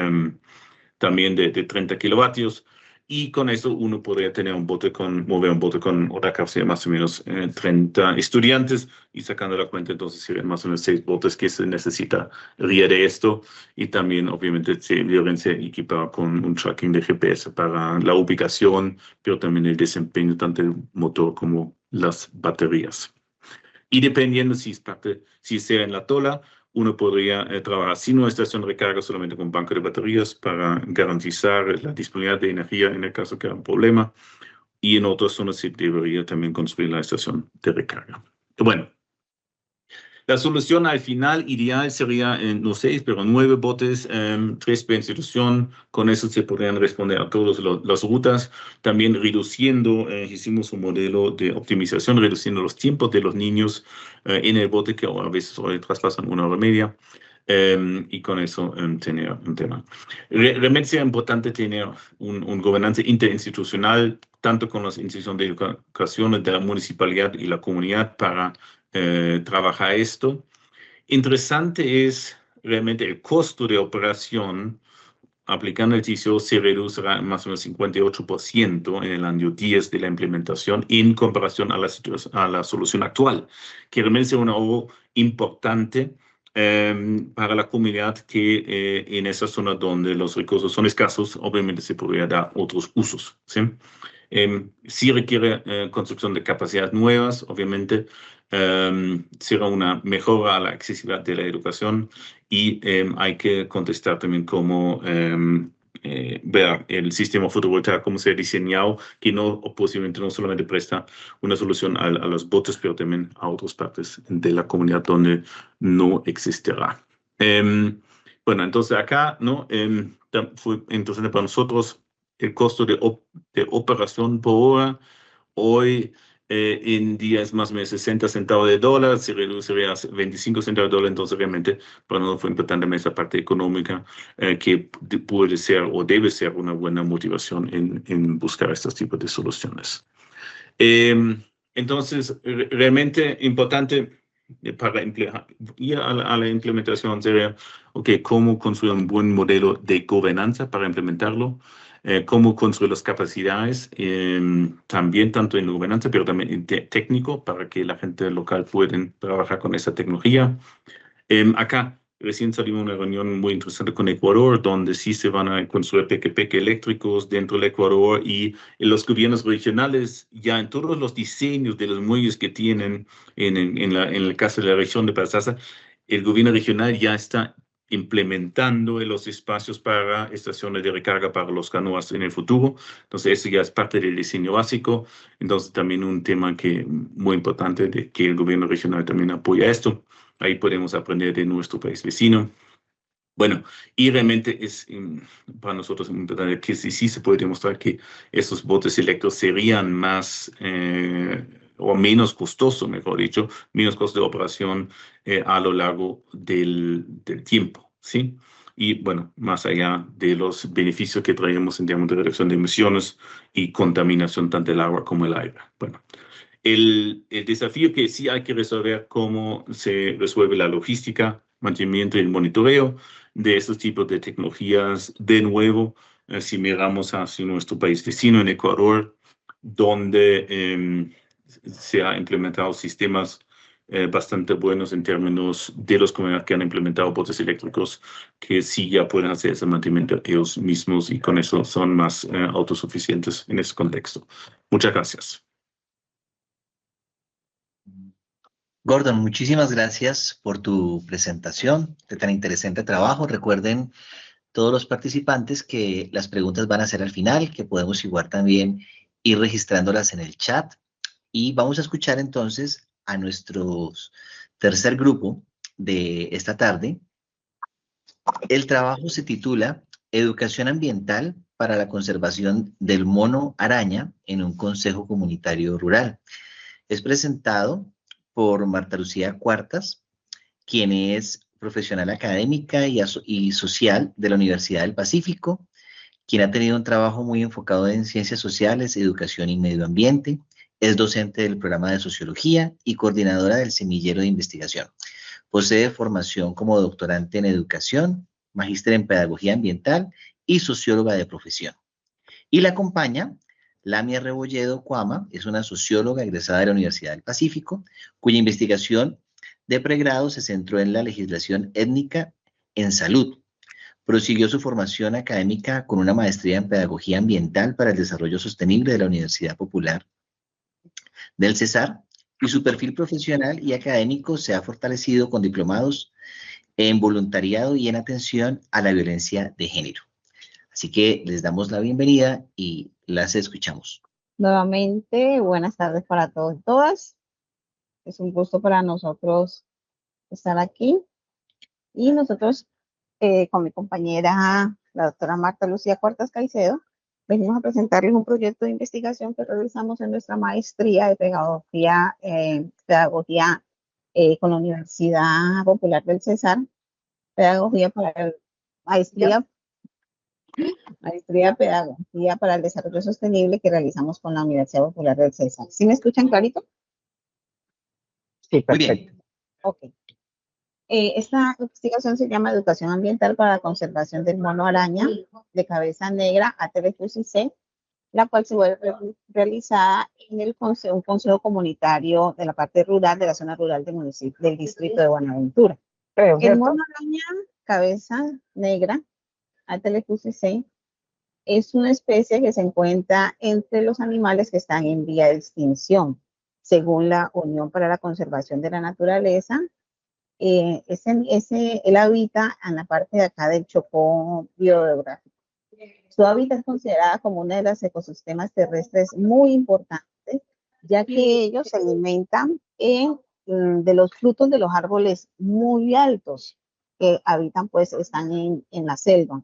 también de 30 kilovatios, y con eso uno podría tener mover un bote con otra capacidad más o menos 30 estudiantes, y sacando la cuenta entonces serían más o menos 6 botes que se necesitaría de esto, y también obviamente se deberían ser equipados con un tracking de GPS para la ubicación, pero también el desempeño tanto del motor como las baterías. Y dependiendo si sea en la TOLA, uno podría trabajar sin una estación de recarga, solamente con banco de baterías para garantizar la disponibilidad de energía en el caso que haya un problema. Y en otras zonas se debería también construir la estación de recarga. Bueno, La solución al final ideal sería no 6, pero 9 botes, 3 per institución. Con eso se podrían responder a todas las rutas. También reduciendo, hicimos un modelo de optimización, reduciendo los tiempos de los niños en el bote, que a veces traspasan 1 hora y media. Y con eso tener un tema. Realmente sería importante tener un gobernanza interinstitucional, tanto con las instituciones de educación de la municipalidad y la comunidad para trabajar esto. Interesante es realmente el costo de operación. Aplicando el TCO se reducirá más o menos 58% en el año 10 de la implementación en comparación a la solución actual, que realmente es un ahorro importante para la comunidad que en esa zona donde los recursos son escasos, obviamente se podría dar otros usos, ¿sí? Sí requiere construcción de capacidades nuevas, obviamente. Será una mejora a la accesibilidad de la educación y hay que contestar también cómo ver el sistema fotovoltaico, cómo se ha diseñado, que no, posiblemente no solamente presta una solución a los botes, pero también a otras partes de la comunidad donde no existirá. Bueno, entonces acá, ¿no? Fue interesante para nosotros el costo de operación por hora. Hoy en día es más o menos 60 centavos de dólar, se reduciría a 25 centavos de dólar, entonces realmente para nosotros fue importante esa parte económica que puede ser o debe ser una buena motivación en buscar estos tipos de soluciones. Entonces, realmente importante para ir a la implementación sería, cómo construir un buen modelo de gobernanza para implementarlo, cómo construir las capacidades, también tanto en gobernanza, pero también en técnico, para que la gente local pueda trabajar con esa tecnología. Acá recién salimos de una reunión muy interesante con Ecuador, donde sí se van a construir peque eléctricos dentro del Ecuador y en los gobiernos regionales, ya en todos los diseños de los muelles que tienen, en el caso de la región de Pastaza, el gobierno regional ya está implementando en los espacios para estaciones de recarga para los canoas en el futuro. Entonces, eso ya es parte del diseño básico. Entonces, también un tema muy importante de que el gobierno regional también apoya esto. Ahí podemos aprender de nuestro país vecino. Bueno, y realmente es para nosotros importante que sí se puede demostrar que estos botes eléctricos serían más o menos costosos, mejor dicho, menos costo de operación a lo largo del tiempo, ¿sí? Y bueno, más allá de los beneficios que traemos en términos de reducción de emisiones y contaminación tanto del agua como el aire. Bueno, el desafío que sí hay que resolver cómo se resuelve la logística, mantenimiento y el monitoreo de estos tipos de tecnologías. De nuevo, si miramos hacia nuestro país vecino, en Ecuador, donde se han implementado sistemas bastante buenos en términos de los comunidades que han implementado botes eléctricos, que sí ya pueden hacer ese mantenimiento ellos mismos y con eso son más autosuficientes en ese contexto. Muchas gracias. Gordon, muchísimas gracias por tu presentación de tan interesante trabajo. Recuerden todos los participantes que las preguntas van a ser al final, que podemos igual también ir registrándolas en el chat. Y vamos a escuchar entonces a nuestro tercer grupo de esta tarde. El trabajo se titula Educación ambiental para la conservación del mono araña en un consejo comunitario rural. Es presentado por Marta Lucía Cuartas, quien es profesional académica y social de la Universidad del Pacífico, quien ha tenido un trabajo muy enfocado en ciencias sociales, educación y medio ambiente. Es docente del programa de sociología y coordinadora del semillero de investigación. Posee formación como doctorante en educación, magíster en pedagogía ambiental y socióloga de profesión. Y la acompaña Lamia Rebolledo Cuama, es una socióloga egresada de la Universidad del Pacífico, cuya investigación de pregrado se centró en la legislación étnica en salud. Prosiguió su formación académica con una maestría en pedagogía ambiental para el desarrollo sostenible de la Universidad Popular del Cesar, y su perfil profesional y académico se ha fortalecido con diplomados en voluntariado y en atención a la violencia de género. Así que les damos la bienvenida y las escuchamos. Nuevamente, buenas tardes para todos y todas. Es un gusto para nosotros estar aquí. Y nosotros, con mi compañera, la doctora Marta Lucía Cuartas Caicedo, venimos a presentarles un proyecto de investigación que realizamos en nuestra maestría de pedagogía, con la Universidad Popular del Cesar, pedagogía para el, maestría pedagogía para el desarrollo sostenible que realizamos con la Universidad Popular del Cesar. ¿Sí me escuchan clarito? Sí, perfecto. Muy bien. Ok. Esta investigación se llama Educación Ambiental para la Conservación del Mono Araña de Cabeza Negra, ATLQCC, la cual se fue realizada en un consejo comunitario de la parte rural, de la zona rural del distrito de Buenaventura. El mono araña cabeza negra, ATLQCC, es una especie que se encuentra entre los animales que están en vía de extinción, según la Unión para la Conservación de la Naturaleza. Él habita en la parte de acá del Chocó biogeográfico. Su hábitat es considerada como uno de los ecosistemas terrestres muy importantes, ya que ellos se alimentan de los frutos de los árboles muy altos que habitan, pues están en la selva.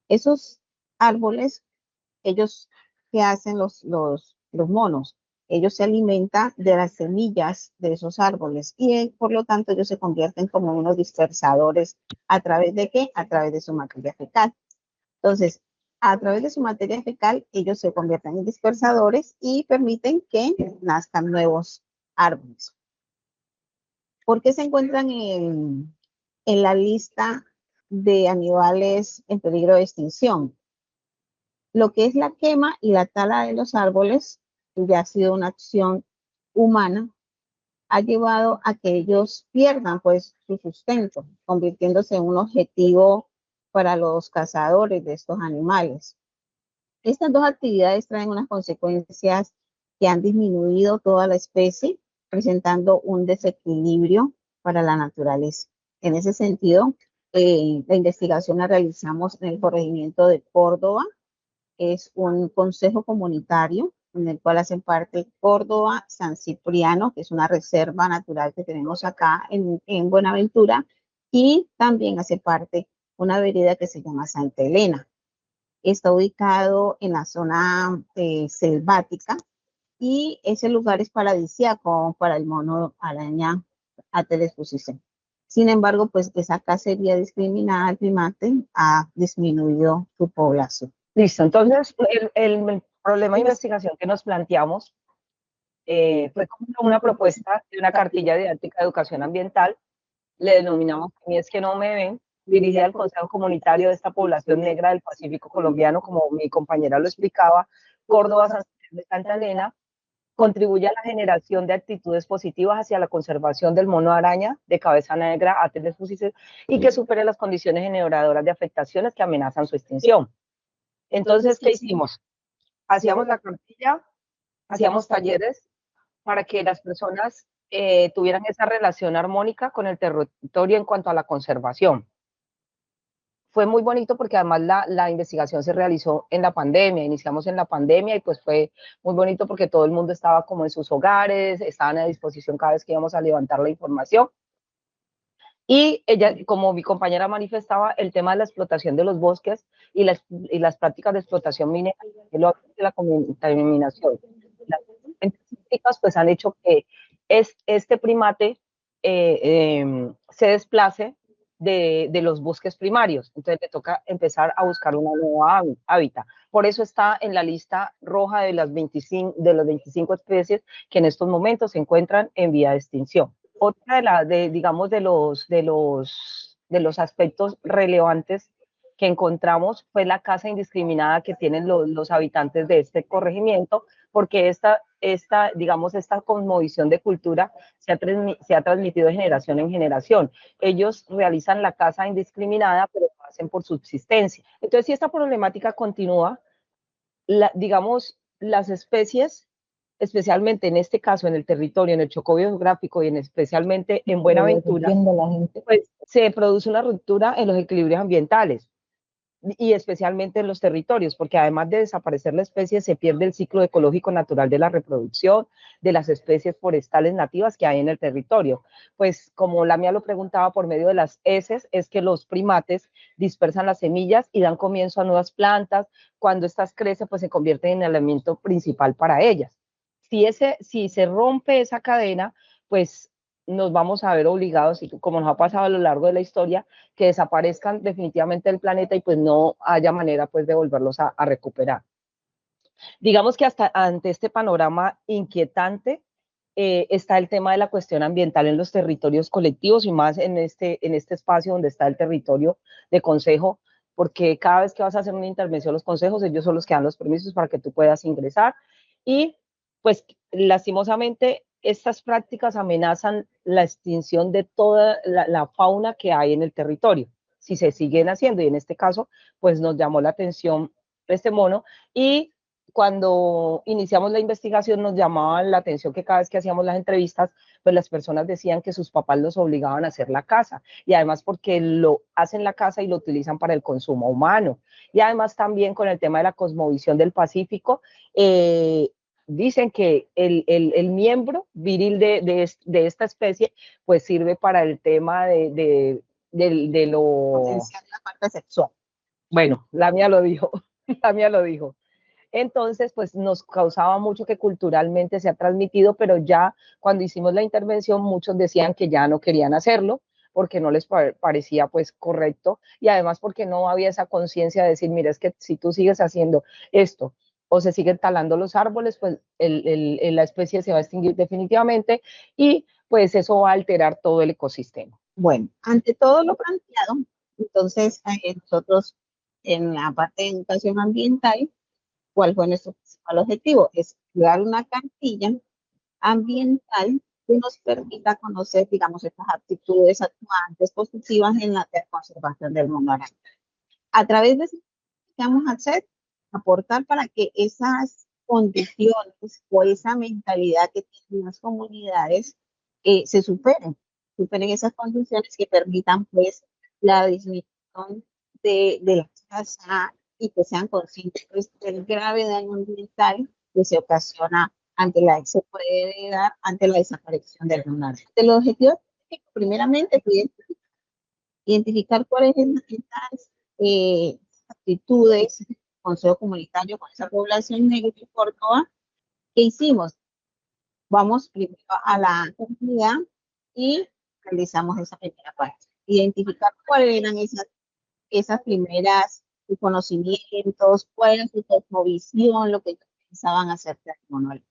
Esos árboles, ellos, ¿qué hacen los monos? Ellos se alimentan de las semillas de esos árboles y por lo tanto ellos se convierten como unos dispersadores. ¿A través de qué? A través de su materia fecal. Entonces, a través de su materia fecal, ellos se convierten en dispersadores y permiten que nazcan nuevos árboles. ¿Por qué se encuentran en la lista de animales en peligro de extinción? Lo que es la quema y la tala de los árboles, que ya ha sido una acción humana, ha llevado a que ellos pierdan pues su sustento, convirtiéndose en un objetivo para los cazadores de estos animales. Estas dos actividades traen unas consecuencias que han disminuido toda la especie, presentando un desequilibrio para la naturaleza. En ese sentido, la investigación la realizamos en el corregimiento de Córdoba. Es un consejo comunitario en el cual hacen parte Córdoba, San Cipriano, que es una reserva natural que tenemos acá en Buenaventura, y también hace parte una vereda que se llama Santa Elena. Está ubicado en la zona selvática y ese lugar es paradisíaco para el mono araña ATLQCC. Sin embargo, pues esa cacería discriminada al primate ha disminuido su población. Listo, entonces el problema de investigación que nos planteamos fue como una propuesta de una cartilla didáctica de educación ambiental, le denominamos "Ni es que no me ven", dirigida al Consejo Comunitario de esta población negra del Pacífico colombiano, como mi compañera lo explicaba. Córdoba, Santa Elena, contribuye a la generación de actitudes positivas hacia la conservación del mono araña de cabeza negra ATLQCC y que supere las condiciones generadoras de afectaciones que amenazan su extinción. Entonces, ¿qué hicimos? Hacíamos la cartilla, hacíamos talleres para que las personas tuvieran esa relación armónica con el territorio en cuanto a la conservación. Fue muy bonito porque además la investigación se realizó en la pandemia, iniciamos en la pandemia y pues fue muy bonito porque todo el mundo estaba como en sus hogares, estaban a disposición cada vez que íbamos a levantar la información. Y ella, como mi compañera manifestaba, el tema de la explotación de los bosques y las prácticas de explotación minera, la contaminación. Las científicas pues han hecho que este primate se desplace de los bosques primarios, entonces le toca empezar a buscar una nueva hábitat. Por eso está en la lista roja de las 25 especies que en estos momentos se encuentran en vía de extinción. Otra de los aspectos relevantes que encontramos fue la caza indiscriminada que tienen los habitantes de este corregimiento, porque esta cosmovisión de cultura se ha transmitido de generación en generación. Ellos realizan la caza indiscriminada, pero lo hacen por subsistencia. Entonces, si esta problemática continúa, las especies, especialmente en este caso en el territorio, en el Chocó geográfico y especialmente en Buenaventura, pues se produce una ruptura en los equilibrios ambientales. y especialmente en los territorios, porque además de desaparecer la especie, se pierde el ciclo ecológico natural de la reproducción de las especies forestales nativas que hay en el territorio. Pues como la mía lo preguntaba, por medio de las heces es que los primates dispersan las semillas y dan comienzo a nuevas plantas. Cuando estas crecen, pues se convierten en el alimento principal para ellas. Si se rompe esa cadena, pues nos vamos a ver obligados, como nos ha pasado a lo largo de la historia, que desaparezcan definitivamente del planeta y pues no haya manera pues de volverlos a recuperar. Digamos que hasta ante este panorama inquietante está el tema de la cuestión ambiental en los territorios colectivos y más en este espacio donde está el territorio de consejo, porque cada vez que vas a hacer una intervención los consejos, ellos son los que dan los permisos para que tú puedas ingresar y pues lastimosamente estas prácticas amenazan la extinción de toda la fauna que hay en el territorio, si se siguen haciendo, y en este caso, pues nos llamó la atención este mono, y cuando iniciamos la investigación nos llamaba la atención que cada vez que hacíamos las entrevistas, pues las personas decían que sus papás los obligaban a hacer la caza, y además porque lo hacen la caza y lo utilizan para el consumo humano, y además también con el tema de la cosmovisión del Pacífico, dicen que el miembro viril de esta especie pues sirve para el tema de lo... Potenciar la parte sexual. Bueno, la mía lo dijo, la mía lo dijo. Entonces, pues nos causaba mucho que culturalmente se ha transmitido, pero ya cuando hicimos la intervención muchos decían que ya no querían hacerlo porque no les parecía pues correcto, y además porque no había esa conciencia de decir, mira, es que si tú sigues haciendo esto o se siguen talando los árboles, pues la especie se va a extinguir definitivamente y pues eso va a alterar todo el ecosistema. Bueno, ante todo lo planteado, entonces nosotros en la parte de educación ambiental, ¿cuál fue nuestro principal objetivo? Es crear una cartilla ambiental que nos permita conocer, digamos, estas actitudes actuantes positivas en la conservación del mundo marino. A través de eso que vamos a hacer, aportar para que esas condiciones o esa mentalidad que tienen las comunidades se superen esas condiciones que permitan pues la disminución de la tasa y que sean conscientes pues, del grave daño ambiental que se ocasiona se puede dar ante la desaparición del lunar. El objetivo es primeramente identificar cuáles son estas actitudes, consejo comunitario con esa población negra de Córdoba. ¿Qué hicimos? Vamos primero a la comunidad y realizamos esa primera parte. Identificar cuáles eran esas primeras conocimientos, cuál era su cosmovisión, lo que ellos pensaban acerca del monolito.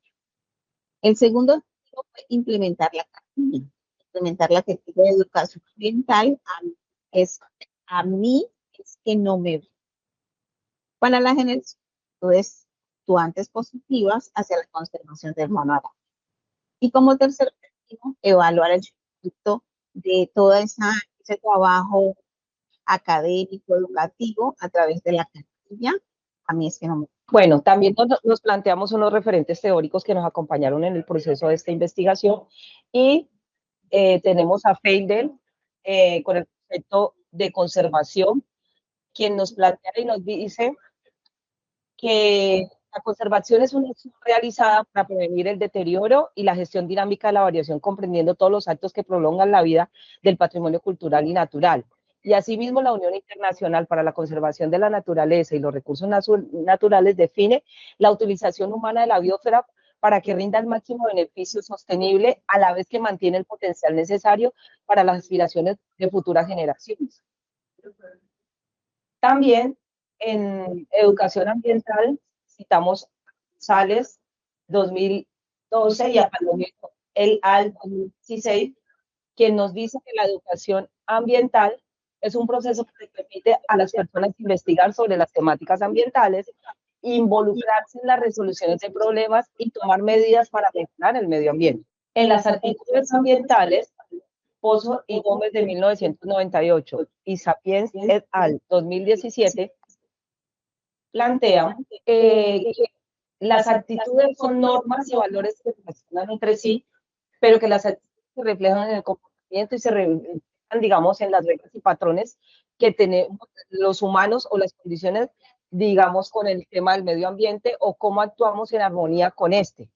El segundo objetivo fue implementar la cartilla. Implementar la cartilla de educación ambiental a mí es que no me ve. Para la generación de actuantes positivas hacia la conservación del mono araña. Y como tercer objetivo, evaluar el efecto de todo ese trabajo académico, educativo, a través de la cartilla. A mí es que no me... Bueno, también nos planteamos unos referentes teóricos que nos acompañaron en el proceso de esta investigación, y tenemos a Feindel con el concepto de conservación, quien nos plantea y nos dice que la conservación es una acción realizada para prevenir el deterioro y la gestión dinámica de la variación, comprendiendo todos los actos que prolongan la vida del patrimonio cultural y natural. Y asimismo, la Unión Internacional para la Conservación de la Naturaleza y los Recursos Naturales define la utilización humana de la biosfera para que rinda el máximo beneficio sostenible, a la vez que mantiene el potencial necesario para las aspiraciones de futuras generaciones. También en educación ambiental citamos Sales 2012 y el AL 2016, quien nos dice que la educación ambiental es un proceso que permite a las personas investigar sobre las temáticas ambientales, involucrarse en las resoluciones de problemas y tomar medidas para mejorar el medio ambiente. En las actitudes ambientales, Pozo y Gómez de 1998 y Sapiens et al. 2017 plantean que las actitudes son normas y valores que se relacionan entre sí, pero que las actitudes se reflejan en el comportamiento y se reflejan, digamos, en las reglas y patrones que tenemos los humanos o las condiciones, digamos, con el tema del medio ambiente o cómo actuamos en armonía con este.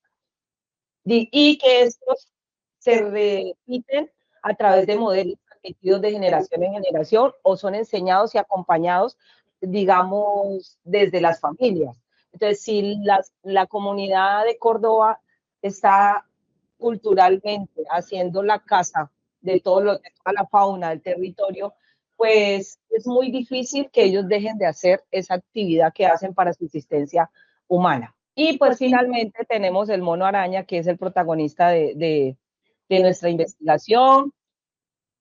Y que estos se repiten a través de modelos transmitidos de generación en generación o son enseñados y acompañados, digamos, desde las familias. Entonces, si la comunidad de Córdoba está culturalmente haciendo la casa de toda la fauna del territorio, pues es muy difícil que ellos dejen de hacer esa actividad que hacen para subsistencia humana. Y pues finalmente tenemos el mono araña, que es el protagonista de nuestra investigación.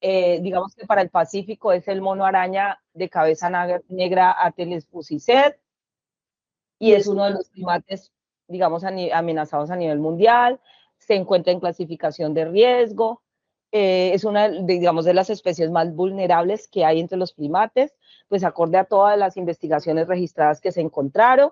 Digamos que para el Pacífico es el mono araña de cabeza negra Ateles fucicet, y es uno de los primates, digamos, amenazados a nivel mundial. Se encuentra en clasificación de riesgo. Es una, digamos, de las especies más vulnerables que hay entre los primates, pues acorde a todas las investigaciones registradas que se encontraron,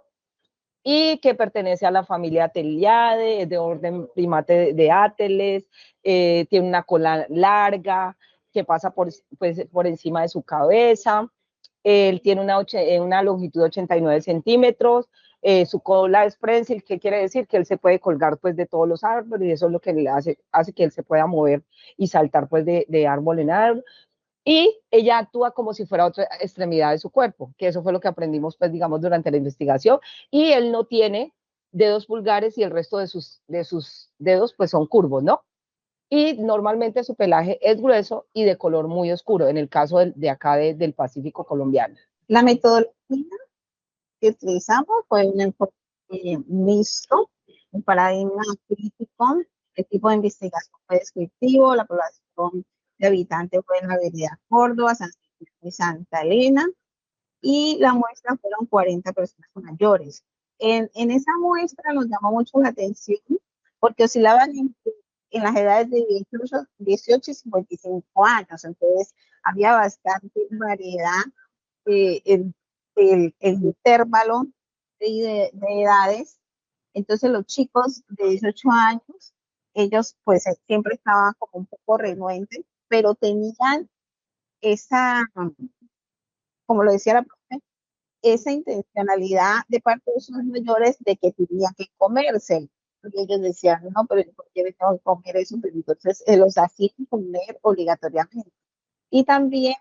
y que pertenece a la familia Atelidae, es de orden primate de Ateles, tiene una cola larga que pasa por encima de su cabeza. Él tiene una longitud de 89 centímetros, su cola es prensil, ¿qué quiere decir? Que él se puede colgar pues de todos los árboles, y eso es lo que le hace que él se pueda mover y saltar pues de árbol en árbol. Y ella actúa como si fuera otra extremidad de su cuerpo, que eso fue lo que aprendimos, pues, digamos, durante la investigación. Y él no tiene dedos pulgares y el resto de sus dedos, pues, son curvos, ¿no? Y normalmente su pelaje es grueso y de color muy oscuro, en el caso de acá del Pacífico colombiano. La metodología que utilizamos fue un enfoque mixto, un paradigma crítico. El tipo de investigación fue descriptivo, la población de habitantes fue en la vereda Córdoba, San Francisco y Santa Elena, y la muestra fueron 40 personas mayores. En esa muestra nos llamó mucho la atención porque oscilaban en las edades de 18 y 55 años, entonces había bastante variedad el intervalo de edades. Entonces los chicos de 18 años, ellos pues siempre estaban como un poco renuentes, pero tenían esa, como lo decía la profe, esa intencionalidad de parte de sus mayores de que tenían que comerse. Y ellos decían, no, pero ¿por qué tengo que comer eso? Pero entonces los hacían comer obligatoriamente. Y también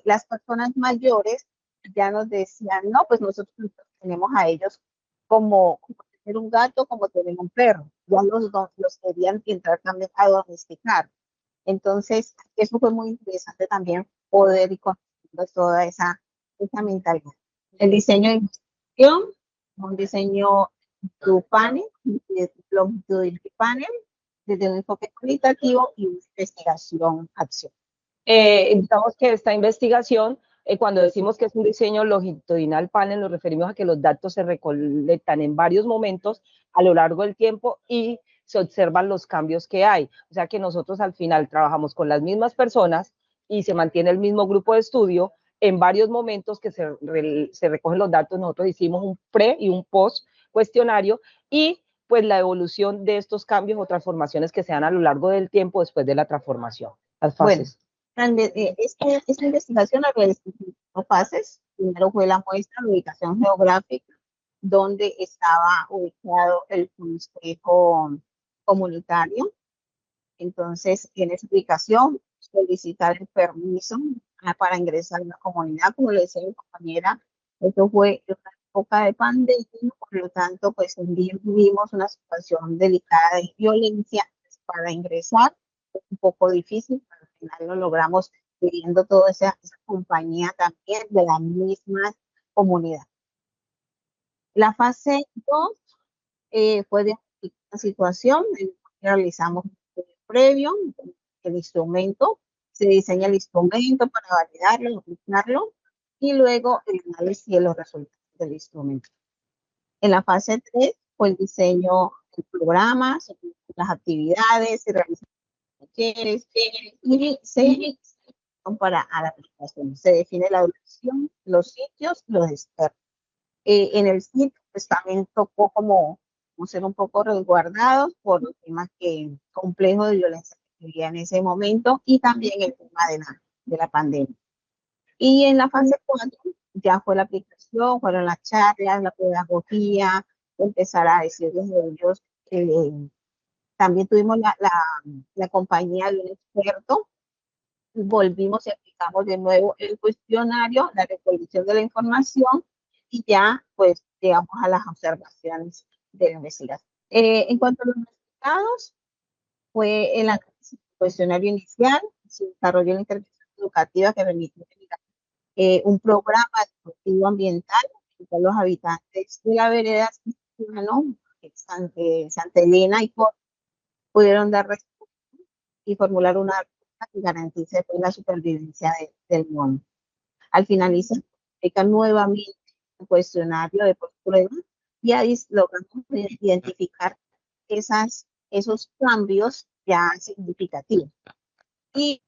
las personas mayores ya nos decían, no, pues nosotros tenemos a ellos como tener un gato, como tener un perro. Ya los querían entrar también a domesticar. Entonces, eso fue muy interesante también poder ir construyendo toda esa mentalidad. El diseño de investigación, un diseño de panel, longitudinal panel, desde un enfoque cualitativo y una investigación-acción. Digamos que esta investigación, cuando decimos que es un diseño longitudinal panel, nos referimos a que los datos se recolectan en varios momentos a lo largo del tiempo y se observan los cambios que hay. O sea que nosotros al final trabajamos con las mismas personas y se mantiene el mismo grupo de estudio en varios momentos que se recogen los datos. Nosotros hicimos un pre y un post cuestionario, y pues la evolución de estos cambios o transformaciones que se dan a lo largo del tiempo después de la transformación. Las fases. Bueno, esta investigación la realizó en 2 fases. Primero fue la muestra, la ubicación geográfica, donde estaba ubicado el consejo comunitario. Entonces, en esa ubicación, solicitar el permiso para ingresar a la comunidad. Como le decía mi compañera, esto fue en una época de pandemia, por lo tanto, pues vivimos una situación delicada de violencia. Para ingresar es un poco difícil, pero al final lo logramos pidiendo toda esa compañía también de la misma comunidad. La fase 2 fue de una situación en la que realizamos un estudio previo, el instrumento, se diseña el instrumento para validarlo, aplicarlo, y luego el análisis de los resultados del instrumento. En la fase 3 fue el diseño del programa, las actividades, se realizan y se para a la aplicación. Se define la duración, los sitios, los expertos. En el sitio, pues también tocó como ser un poco resguardados por los temas complejos de violencia que vivía en ese momento, y también el tema de la pandemia. Y en la fase 4 ya fue la aplicación, fueron las charlas, la pedagogía, empezar a decirles a ellos. También tuvimos la compañía de un experto, volvimos y aplicamos de nuevo el cuestionario, la recolección de la información y ya pues llegamos a las observaciones de la investigación. En cuanto a los resultados, fue el cuestionario inicial, se desarrolló la intervención educativa que permitió generar un programa deportivo ambiental en que los habitantes de la vereda Santa Elena y Cor pudieron dar respuesta y formular una respuesta que garantice pues, la supervivencia del mono. Al finalizar, aplican nuevamente el cuestionario de prueba y ahí logramos identificar esos cambios ya significativos. Y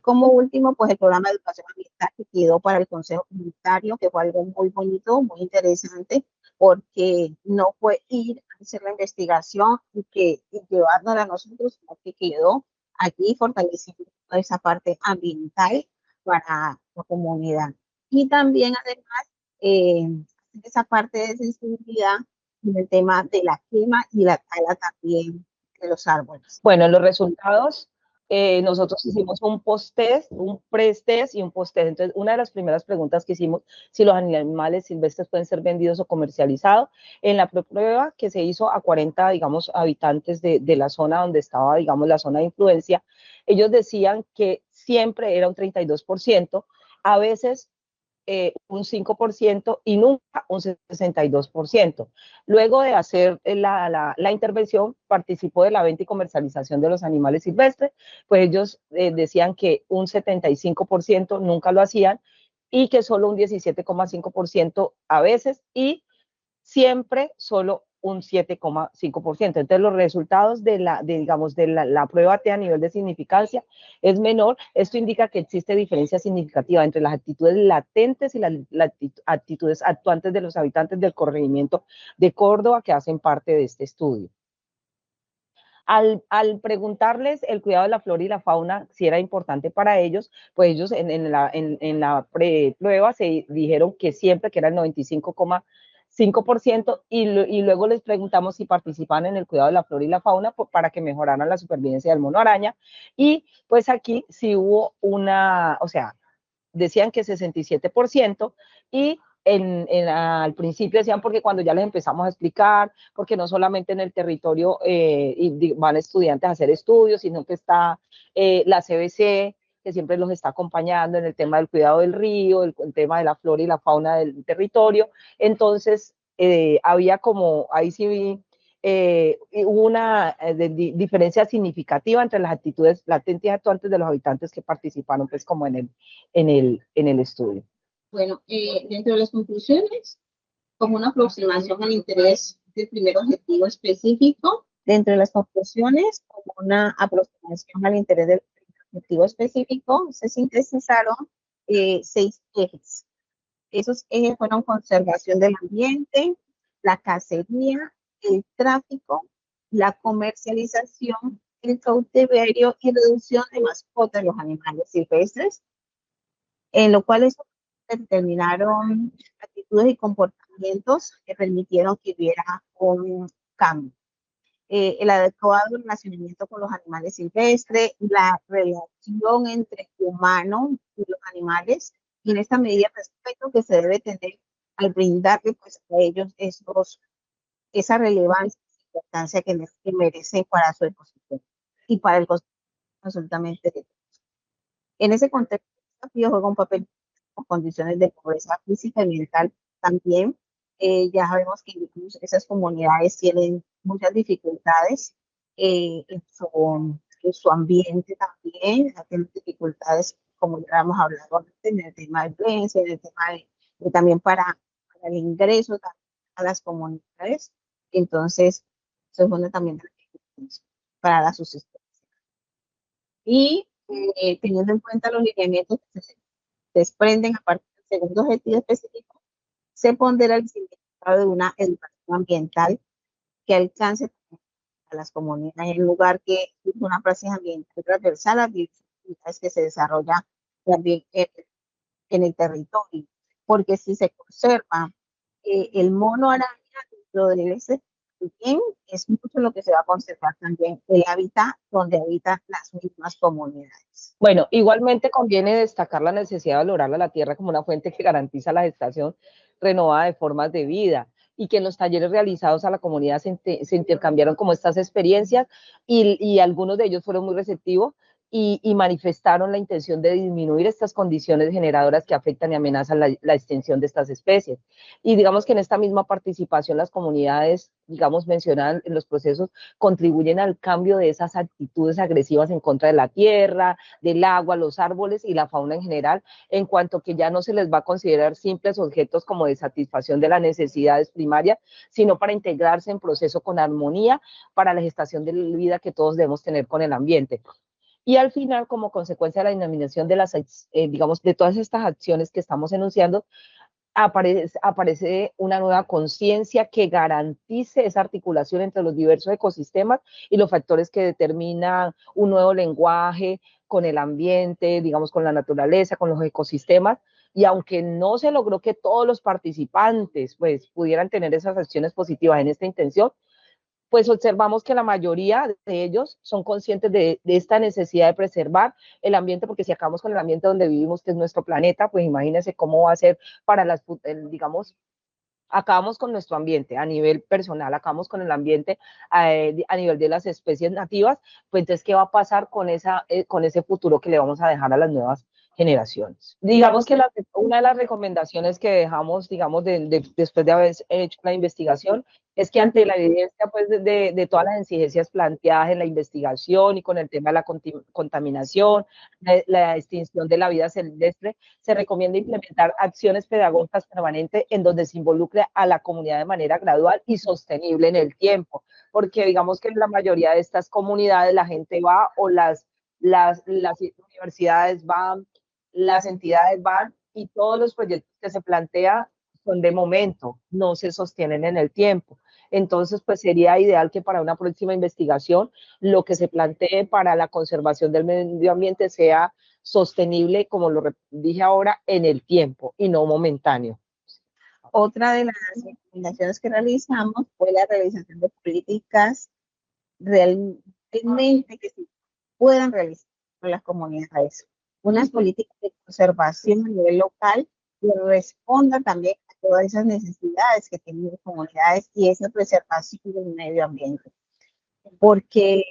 como último, pues el programa de educación ambiental que quedó para el Consejo Comunitario, que fue algo muy bonito, muy interesante, porque no fue ir a hacer la investigación y llevárnosla a nosotros, sino que quedó aquí fortaleciendo toda esa parte ambiental para la comunidad. Y también, además, esa parte de sensibilidad en el tema de la quema y la tala también de los árboles. Bueno, los resultados, nosotros hicimos un post-test, un pre-test y un post-test. Entonces, una de las primeras preguntas que hicimos, si los animales silvestres pueden ser vendidos o comercializados, en la prueba que se hizo a 40, digamos, habitantes de la zona donde estaba, digamos, la zona de influencia, ellos decían que siempre era un 32%, a veces un 5% y nunca un 62%. Luego de hacer la intervención, participó de la venta y comercialización de los animales silvestres, pues ellos decían que un 75% nunca lo hacían y que solo un 17,5% a veces y siempre solo un 7,5%. Entonces, los resultados de la prueba T a nivel de significancia es menor. Esto indica que existe diferencia significativa entre las actitudes latentes y las actitudes actuantes de los habitantes del corregimiento de Córdoba que hacen parte de este estudio. Al preguntarles el cuidado de la flora y la fauna, si era importante para ellos, pues ellos en la prueba se dijeron que siempre, que era el 95,5%, y luego les preguntamos si participaban en el cuidado de la flora y la fauna para que mejoraran la supervivencia del mono araña, y pues aquí sí hubo o sea, decían que 67%, y al principio decían porque cuando ya les empezamos a explicar, porque no solamente en el territorio van estudiantes a hacer estudios, sino que está la CBC, que siempre los está acompañando en el tema del cuidado del río, el tema de la flora y la fauna del territorio. Entonces, había como, ahí sí vi, hubo una diferencia significativa entre las actitudes latentes y actuantes de los habitantes que participaron, pues, como en el estudio. Bueno, dentro de las conclusiones, como una aproximación al interés del primer objetivo específico, dentro de las conclusiones, como una aproximación al interés del primer objetivo específico, se sintetizaron 6 ejes. Esos ejes fueron conservación del ambiente, la cacería, el tráfico, la comercialización, el cautiverio y reducción de mascotas de los animales silvestres, en lo cual eso determinaron actitudes y comportamientos que permitieron que hubiera un cambio. El adecuado relacionamiento con los animales silvestres, la relación entre humano y los animales, y en esta medida el respeto que se debe tener al brindarle pues, a ellos esa relevancia y importancia que merecen para su ecosistema y para el ecosistema absolutamente de todos. En ese contexto, el desafío juega un papel con condiciones de pobreza física y mental también. Ya sabemos que esas comunidades tienen muchas dificultades en su ambiente también, tienen dificultades, como ya hemos hablado antes, en el tema de violencia, en el tema de también para el ingreso a las comunidades. Entonces, eso es una también de las dificultades para la subsistencia. Y teniendo en cuenta los lineamientos que se desprenden a partir del segundo objetivo específico, se pondera el significado de una educación ambiental que alcance a las comunidades, en lugar que es una práctica ambiental transversal a las actividades que se desarrolla también en en el territorio, porque si se conserva el mono araña dentro de ese bien, es mucho lo que se va a conservar también el hábitat donde habitan las mismas comunidades. Bueno, igualmente conviene destacar la necesidad de valorar a la tierra como una fuente que garantiza la gestación renovada de formas de vida y que en los talleres realizados a la comunidad se intercambiaron como estas experiencias y algunos de ellos fueron muy receptivos y manifestaron la intención de disminuir estas condiciones generadoras que afectan y amenazan la extensión de estas especies. Y digamos que en esta misma participación las comunidades, digamos, mencionadas en los procesos, contribuyen al cambio de esas actitudes agresivas en contra de la tierra, del agua, los árboles y la fauna en general, en cuanto que ya no se les va a considerar simples objetos como de satisfacción de las necesidades primarias, sino para integrarse en proceso con armonía para la gestación de la vida que todos debemos tener con el ambiente. Y al final, como consecuencia de la denominación de las, digamos, de todas estas acciones que estamos enunciando, aparece una nueva conciencia que garantice esa articulación entre los diversos ecosistemas y los factores que determinan un nuevo lenguaje con el ambiente, digamos, con la naturaleza, con los ecosistemas. Y aunque no se logró que todos los participantes pues, pudieran tener esas acciones positivas en esta intención, pues observamos que la mayoría de ellos son conscientes de esta necesidad de preservar el ambiente, porque si acabamos con el ambiente donde vivimos, que es nuestro planeta, pues imagínense cómo va a ser para las, digamos, acabamos con nuestro ambiente a nivel personal, acabamos con el ambiente a nivel de las especies nativas, pues entonces, ¿qué va a pasar con ese futuro que le vamos a dejar a las nuevas generaciones? Digamos que una de las recomendaciones que dejamos, digamos, después de haber hecho la investigación, es que ante la evidencia pues, de todas las exigencias planteadas en la investigación y con el tema de la contaminación, la extinción de la vida silvestre, se recomienda implementar acciones pedagógicas permanentes en donde se involucre a la comunidad de manera gradual y sostenible en el tiempo, porque digamos que en la mayoría de estas comunidades la gente va o las universidades van, las entidades van y todos los proyectos que se plantean son de momento, no se sostienen en el tiempo. Entonces, pues sería ideal que para una próxima investigación lo que se plantee para la conservación del medio ambiente sea sostenible, como lo dije ahora, en el tiempo y no momentáneo. Otra de las recomendaciones que realizamos fue la realización de políticas realmente que se puedan realizar por las comunidades. Unas políticas de conservación a nivel local que respondan también a todas esas necesidades que tienen las comunidades y esa preservación del medio ambiente. Porque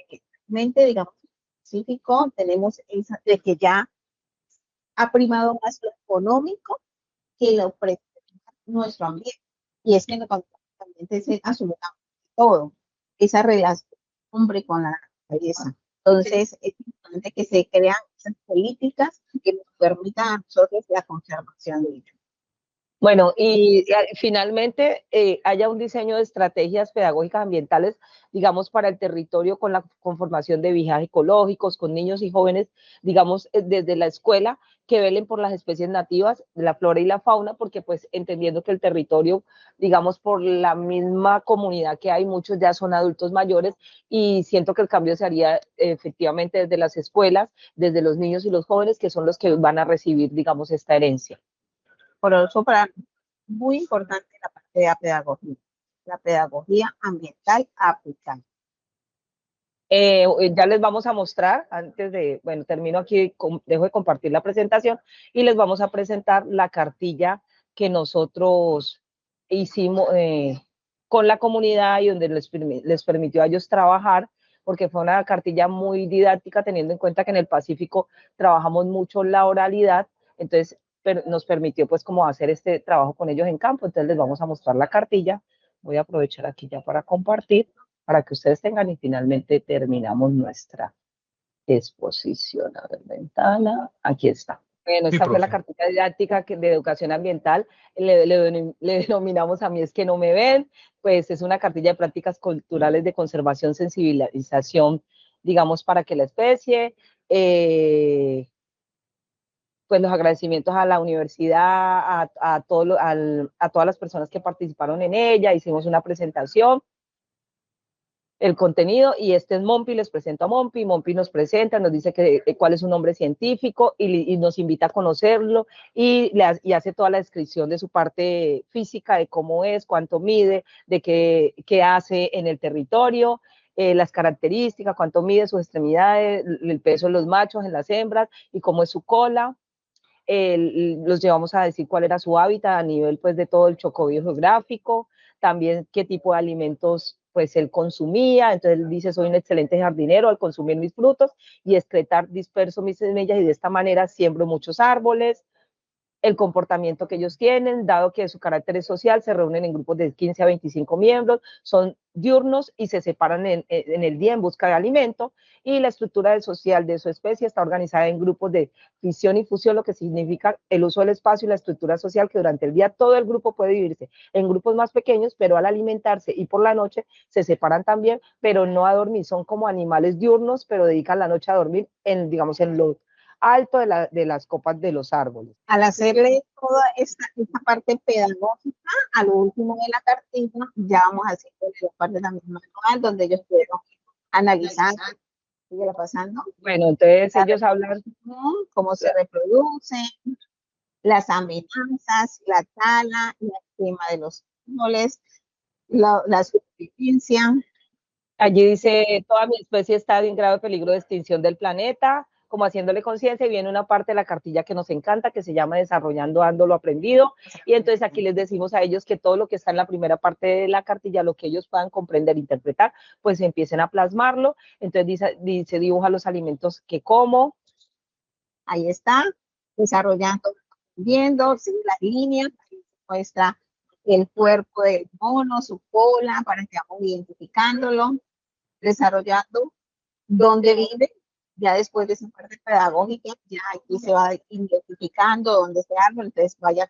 realmente, digamos, en específico, tenemos esa de que ya ha primado más lo económico que lo preserva nuestro ambiente. Y es que en el ambiente se asume todo, esa relación hombre con la naturaleza. Entonces, es importante que se crean esas políticas que nos permitan a nosotros la conservación de ellos. Bueno, y finalmente haya un diseño de estrategias pedagógicas ambientales, digamos, para el territorio con la conformación de viajes ecológicos, con niños y jóvenes, digamos, desde la escuela, que velen por las especies nativas, la flora y la fauna, porque pues entendiendo que el territorio, digamos, por la misma comunidad que hay, muchos ya son adultos mayores y siento que el cambio se haría efectivamente desde las escuelas, desde los niños y los jóvenes, que son los que van a recibir, digamos, esta herencia. Por eso, para muy importante la parte de la pedagogía ambiental aplicada. Ya les vamos a mostrar, antes de, bueno, termino aquí, dejo de compartir la presentación y les vamos a presentar la cartilla que nosotros hicimos con la comunidad y donde les permitió a ellos trabajar, porque fue una cartilla muy didáctica, teniendo en cuenta que en el Pacífico trabajamos mucho la oralidad, entonces nos permitió pues como hacer este trabajo con ellos en campo. Entonces les vamos a mostrar la cartilla. Voy a aprovechar aquí ya para compartir, para que ustedes tengan y finalmente terminamos nuestra exposición. A ver, ventana, aquí está. Bueno, esta fue la cartilla didáctica de educación ambiental, le denominamos A mí es que no me ven, pues es una cartilla de prácticas culturales de conservación, sensibilización, digamos, para que la especie, pues los agradecimientos a la universidad, a todas las personas que participaron en ella, hicimos una presentación. el contenido, y este es Mompi, les presento a Mompi, Mompi nos presenta, nos dice cuál es su nombre científico y nos invita a conocerlo y hace toda la descripción de su parte física, de cómo es, cuánto mide, de qué hace en el territorio, las características, cuánto mide, sus extremidades, el peso de los machos, en las hembras y cómo es su cola. Los llevamos a decir cuál era su hábitat a nivel pues de todo el Chocó biogeográfico, también qué tipo de alimentos pues él consumía. Entonces él dice: soy un excelente jardinero al consumir mis frutos y excretar disperso mis semillas, y de esta manera siembro muchos árboles. El comportamiento que ellos tienen, dado que su carácter es social, se reúnen en grupos de 15 a 25 miembros, son diurnos y se separan en el día en busca de alimento, y la estructura social de su especie está organizada en grupos de fisión y fusión, lo que significa el uso del espacio y la estructura social, que durante el día todo el grupo puede dividirse en grupos más pequeños, pero al alimentarse y por la noche se separan también, pero no a dormir. Son como animales diurnos, pero dedican la noche a dormir digamos, en lo alto de las copas de los árboles. Al hacerle toda esta parte pedagógica, a lo último de la cartilla, ya vamos a hacer la parte también manual, donde ellos pudieron analizar, sigue pasando. Bueno, entonces ellos hablan cómo se reproducen, las amenazas, la tala, la quema de los árboles, la supervivencia. Allí dice: toda mi especie está en grave peligro de extinción del planeta, como haciéndole conciencia, y viene una parte de la cartilla que nos encanta, que se llama Desarrollando Ando lo Aprendido, y entonces aquí les decimos a ellos que todo lo que está en la primera parte de la cartilla, lo que ellos puedan comprender, interpretar, pues empiecen a plasmarlo. Entonces dice dibuja los alimentos que como. Ahí está, desarrollando, viendo, sigue las líneas, muestra el cuerpo del mono, su cola, para que vamos identificándolo, desarrollando dónde vive. Ya después de esa parte pedagógica, ya aquí se va identificando dónde se árbol, entonces vaya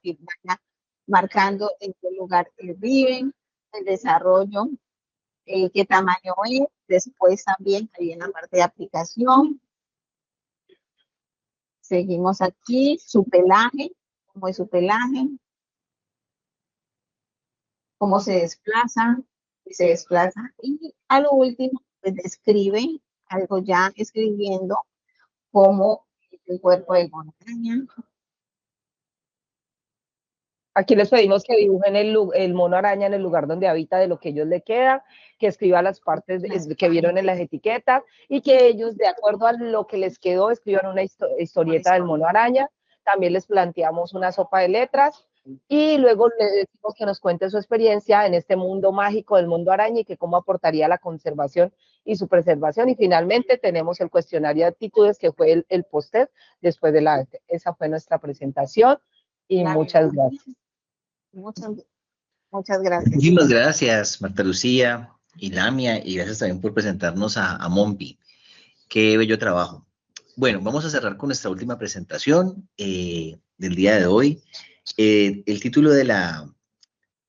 marcando en qué lugar viven, el desarrollo, qué tamaño es, después también ahí en la parte de aplicación. Seguimos aquí, su pelaje, cómo es su pelaje, cómo se desplaza, y a lo último, pues describe algo ya escribiendo cómo es el cuerpo de mono araña. Aquí les pedimos que dibujen el mono araña en el lugar donde habita, de lo que ellos le queda, que escriban las partes que vieron en las etiquetas, y que ellos, de acuerdo a lo que les quedó, escriban una historieta del mono araña. También les planteamos una sopa de letras, y luego les decimos que nos cuente su experiencia en este mundo mágico del mundo araña, y que cómo aportaría la conservación y su preservación. Y finalmente tenemos el cuestionario de actitudes, que fue el póster después de esa fue nuestra presentación, y muchas gracias. Muchas gracias. Muchísimas gracias, Marta Lucía y Lamia, y gracias también por presentarnos a Mompi. Qué bello trabajo. Bueno, vamos a cerrar con nuestra última presentación del día de hoy. El título de la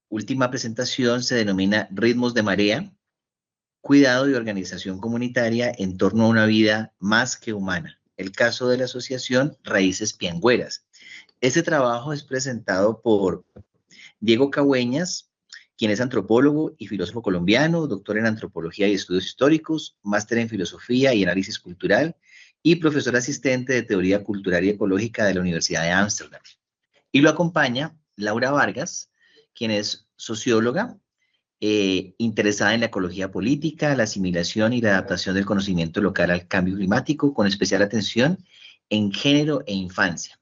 última presentación se denomina Ritmos de Marea, cuidado y organización comunitaria en torno a una vida más que humana. El caso de la asociación Raíces Piangüeras. Este trabajo es presentado por Diego Cagüeñas, quien es antropólogo y filósofo colombiano, doctor en antropología y estudios históricos, máster en filosofía y análisis cultural y profesor asistente de teoría cultural y ecológica de la Universidad de Ámsterdam. Y lo acompaña Laura Vargas, quien es socióloga, interesada en la ecología política, la asimilación y la adaptación del conocimiento local al cambio climático, con especial atención en género e infancia.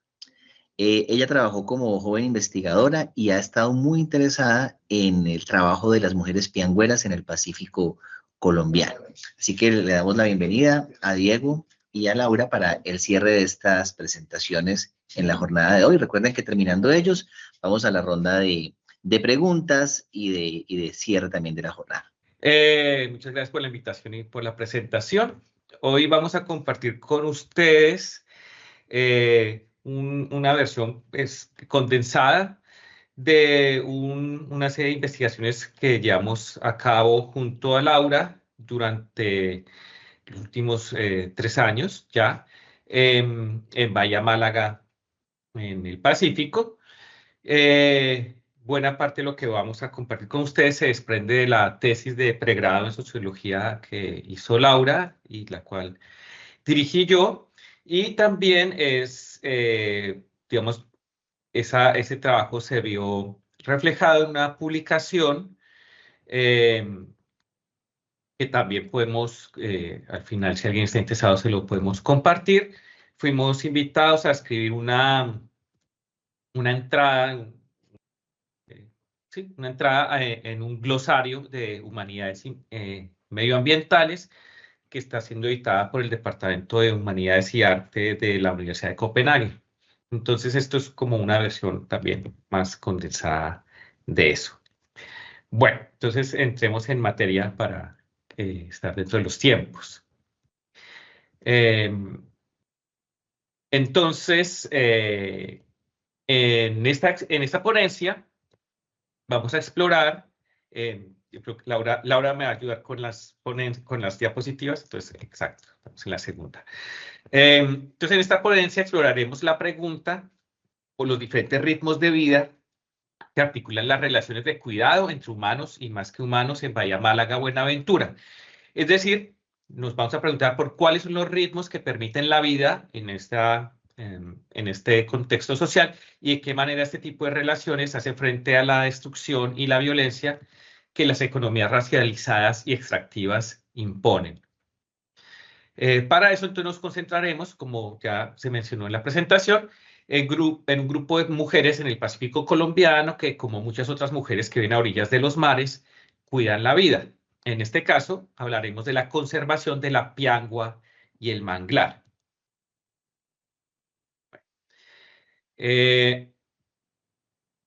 Ella trabajó como joven investigadora y ha estado muy interesada en el trabajo de las mujeres piangüeras en el Pacífico colombiano. Así que le damos la bienvenida a Diego y a Laura para el cierre de estas presentaciones en la jornada de hoy. Recuerden que terminando ellos, vamos a la ronda de preguntas y de cierre también de la jornada. Muchas gracias por la invitación y por la presentación. Hoy vamos a compartir con ustedes una versión condensada de una serie de investigaciones que llevamos a cabo junto a Laura durante los últimos 3 años ya en Bahía Málaga, en el Pacífico, buena parte de lo que vamos a compartir con ustedes se desprende de la tesis de pregrado en sociología que hizo Laura y la cual dirigí yo, y también digamos, ese trabajo se vio reflejado en una publicación que también podemos, al final, si alguien está interesado, se lo podemos compartir. Fuimos invitados a escribir una entrada, una entrada en un glosario de humanidades medioambientales que está siendo editada por el Departamento de Humanidades y Arte de la Universidad de Copenhague. Entonces, esto es como una versión también más condensada de eso. Bueno, entonces entremos en materia para estar dentro de los tiempos. Entonces, en esta ponencia vamos a explorar, yo creo que Laura me va a ayudar con las diapositivas, entonces, exacto, estamos en la segunda. Entonces, en esta ponencia exploraremos la pregunta o los diferentes ritmos de vida que articulan las relaciones de cuidado entre humanos y más que humanos en Bahía Málaga, Buenaventura. Es decir, nos vamos a preguntar por cuáles son los ritmos que permiten la vida en este contexto social y de qué manera este tipo de relaciones hace frente a la destrucción y la violencia que las economías racializadas y extractivas imponen. Para eso entonces nos concentraremos, como ya se mencionó en la presentación, en un grupo de mujeres en el Pacífico colombiano que, como muchas otras mujeres que viven a orillas de los mares, cuidan la vida. En este caso, hablaremos de la conservación de la piangua y el manglar.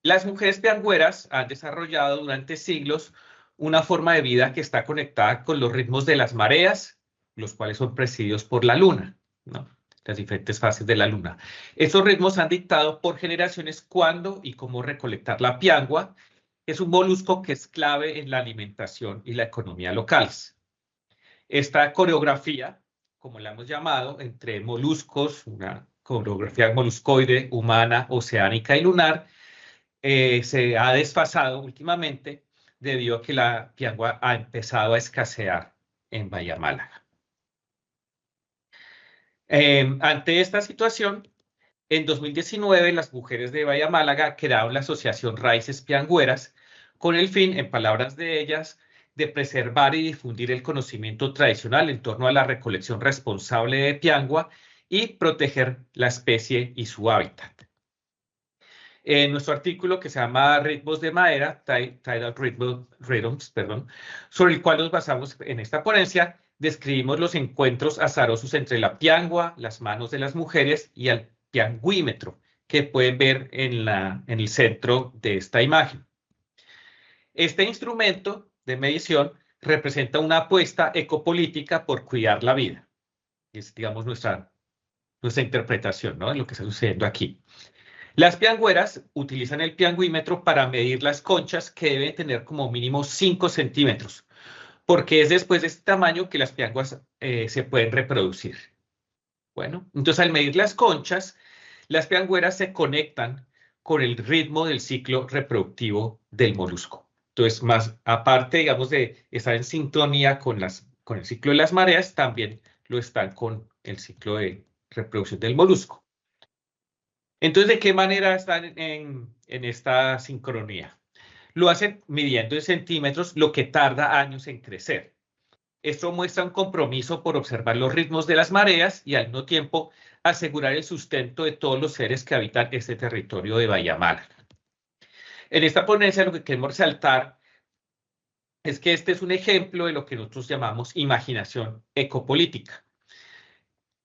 Las mujeres piangüeras han desarrollado durante siglos una forma de vida que está conectada con los ritmos de las mareas, los cuales son presididos por la luna, ¿no? Las diferentes fases de la luna. Esos ritmos han dictado por generaciones cuándo y cómo recolectar la piangua, que es un molusco que es clave en la alimentación y la economía locales. Esta coreografía, como la hemos llamado, entre moluscos, una coreografía moluscoide, humana, oceánica y lunar, se ha desfasado últimamente debido a que la piangua ha empezado a escasear en Bahía Málaga. Ante esta situación, en 2019 las mujeres de Bahía Málaga crearon la asociación Raíces Piangüeras con el fin, en palabras de ellas, de preservar y difundir el conocimiento tradicional en torno a la recolección responsable de piangua y proteger la especie y su hábitat. En nuestro artículo que se llama Ritmos de Madera, Tidal Rhythms, sobre el cual nos basamos en esta ponencia, describimos los encuentros azarosos entre la piangua, las manos de las mujeres y el piangüímetro, que pueden ver en el centro de esta imagen. Este instrumento de medición representa una apuesta ecopolítica por cuidar la vida. Es, digamos, nuestra interpretación, ¿no?, de lo que está sucediendo aquí. Las piangüeras utilizan el piangüímetro para medir las conchas que deben tener como mínimo 5 centímetros, porque es después de este tamaño que las pianguas se pueden reproducir. Bueno, entonces al medir las conchas, las piangüeras se conectan con el ritmo del ciclo reproductivo del molusco. Entonces, más aparte, digamos, de estar en sintonía con el ciclo de las mareas, también lo están con el ciclo de reproducción del molusco. Entonces, ¿de qué manera están en esta sincronía? Lo hacen midiendo en centímetros lo que tarda años en crecer. Esto muestra un compromiso por observar los ritmos de las mareas y al mismo tiempo asegurar el sustento de todos los seres que habitan este territorio de Bahía Málaga. En esta ponencia lo que queremos resaltar es que este es un ejemplo de lo que nosotros llamamos imaginación ecopolítica.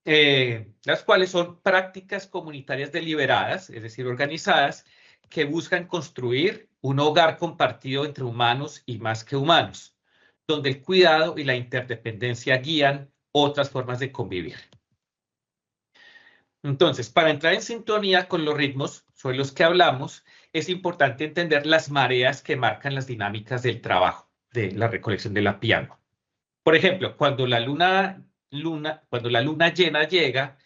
Las cuales son prácticas comunitarias deliberadas, es decir, organizadas, que buscan construir un hogar compartido entre humanos y más que humanos, donde el cuidado y la interdependencia guían otras formas de convivir. Entonces, para entrar en sintonía con los ritmos sobre los que hablamos, es importante entender las mareas que marcan las dinámicas del trabajo, de la recolección de la piangua. Por ejemplo, cuando la luna llena llega,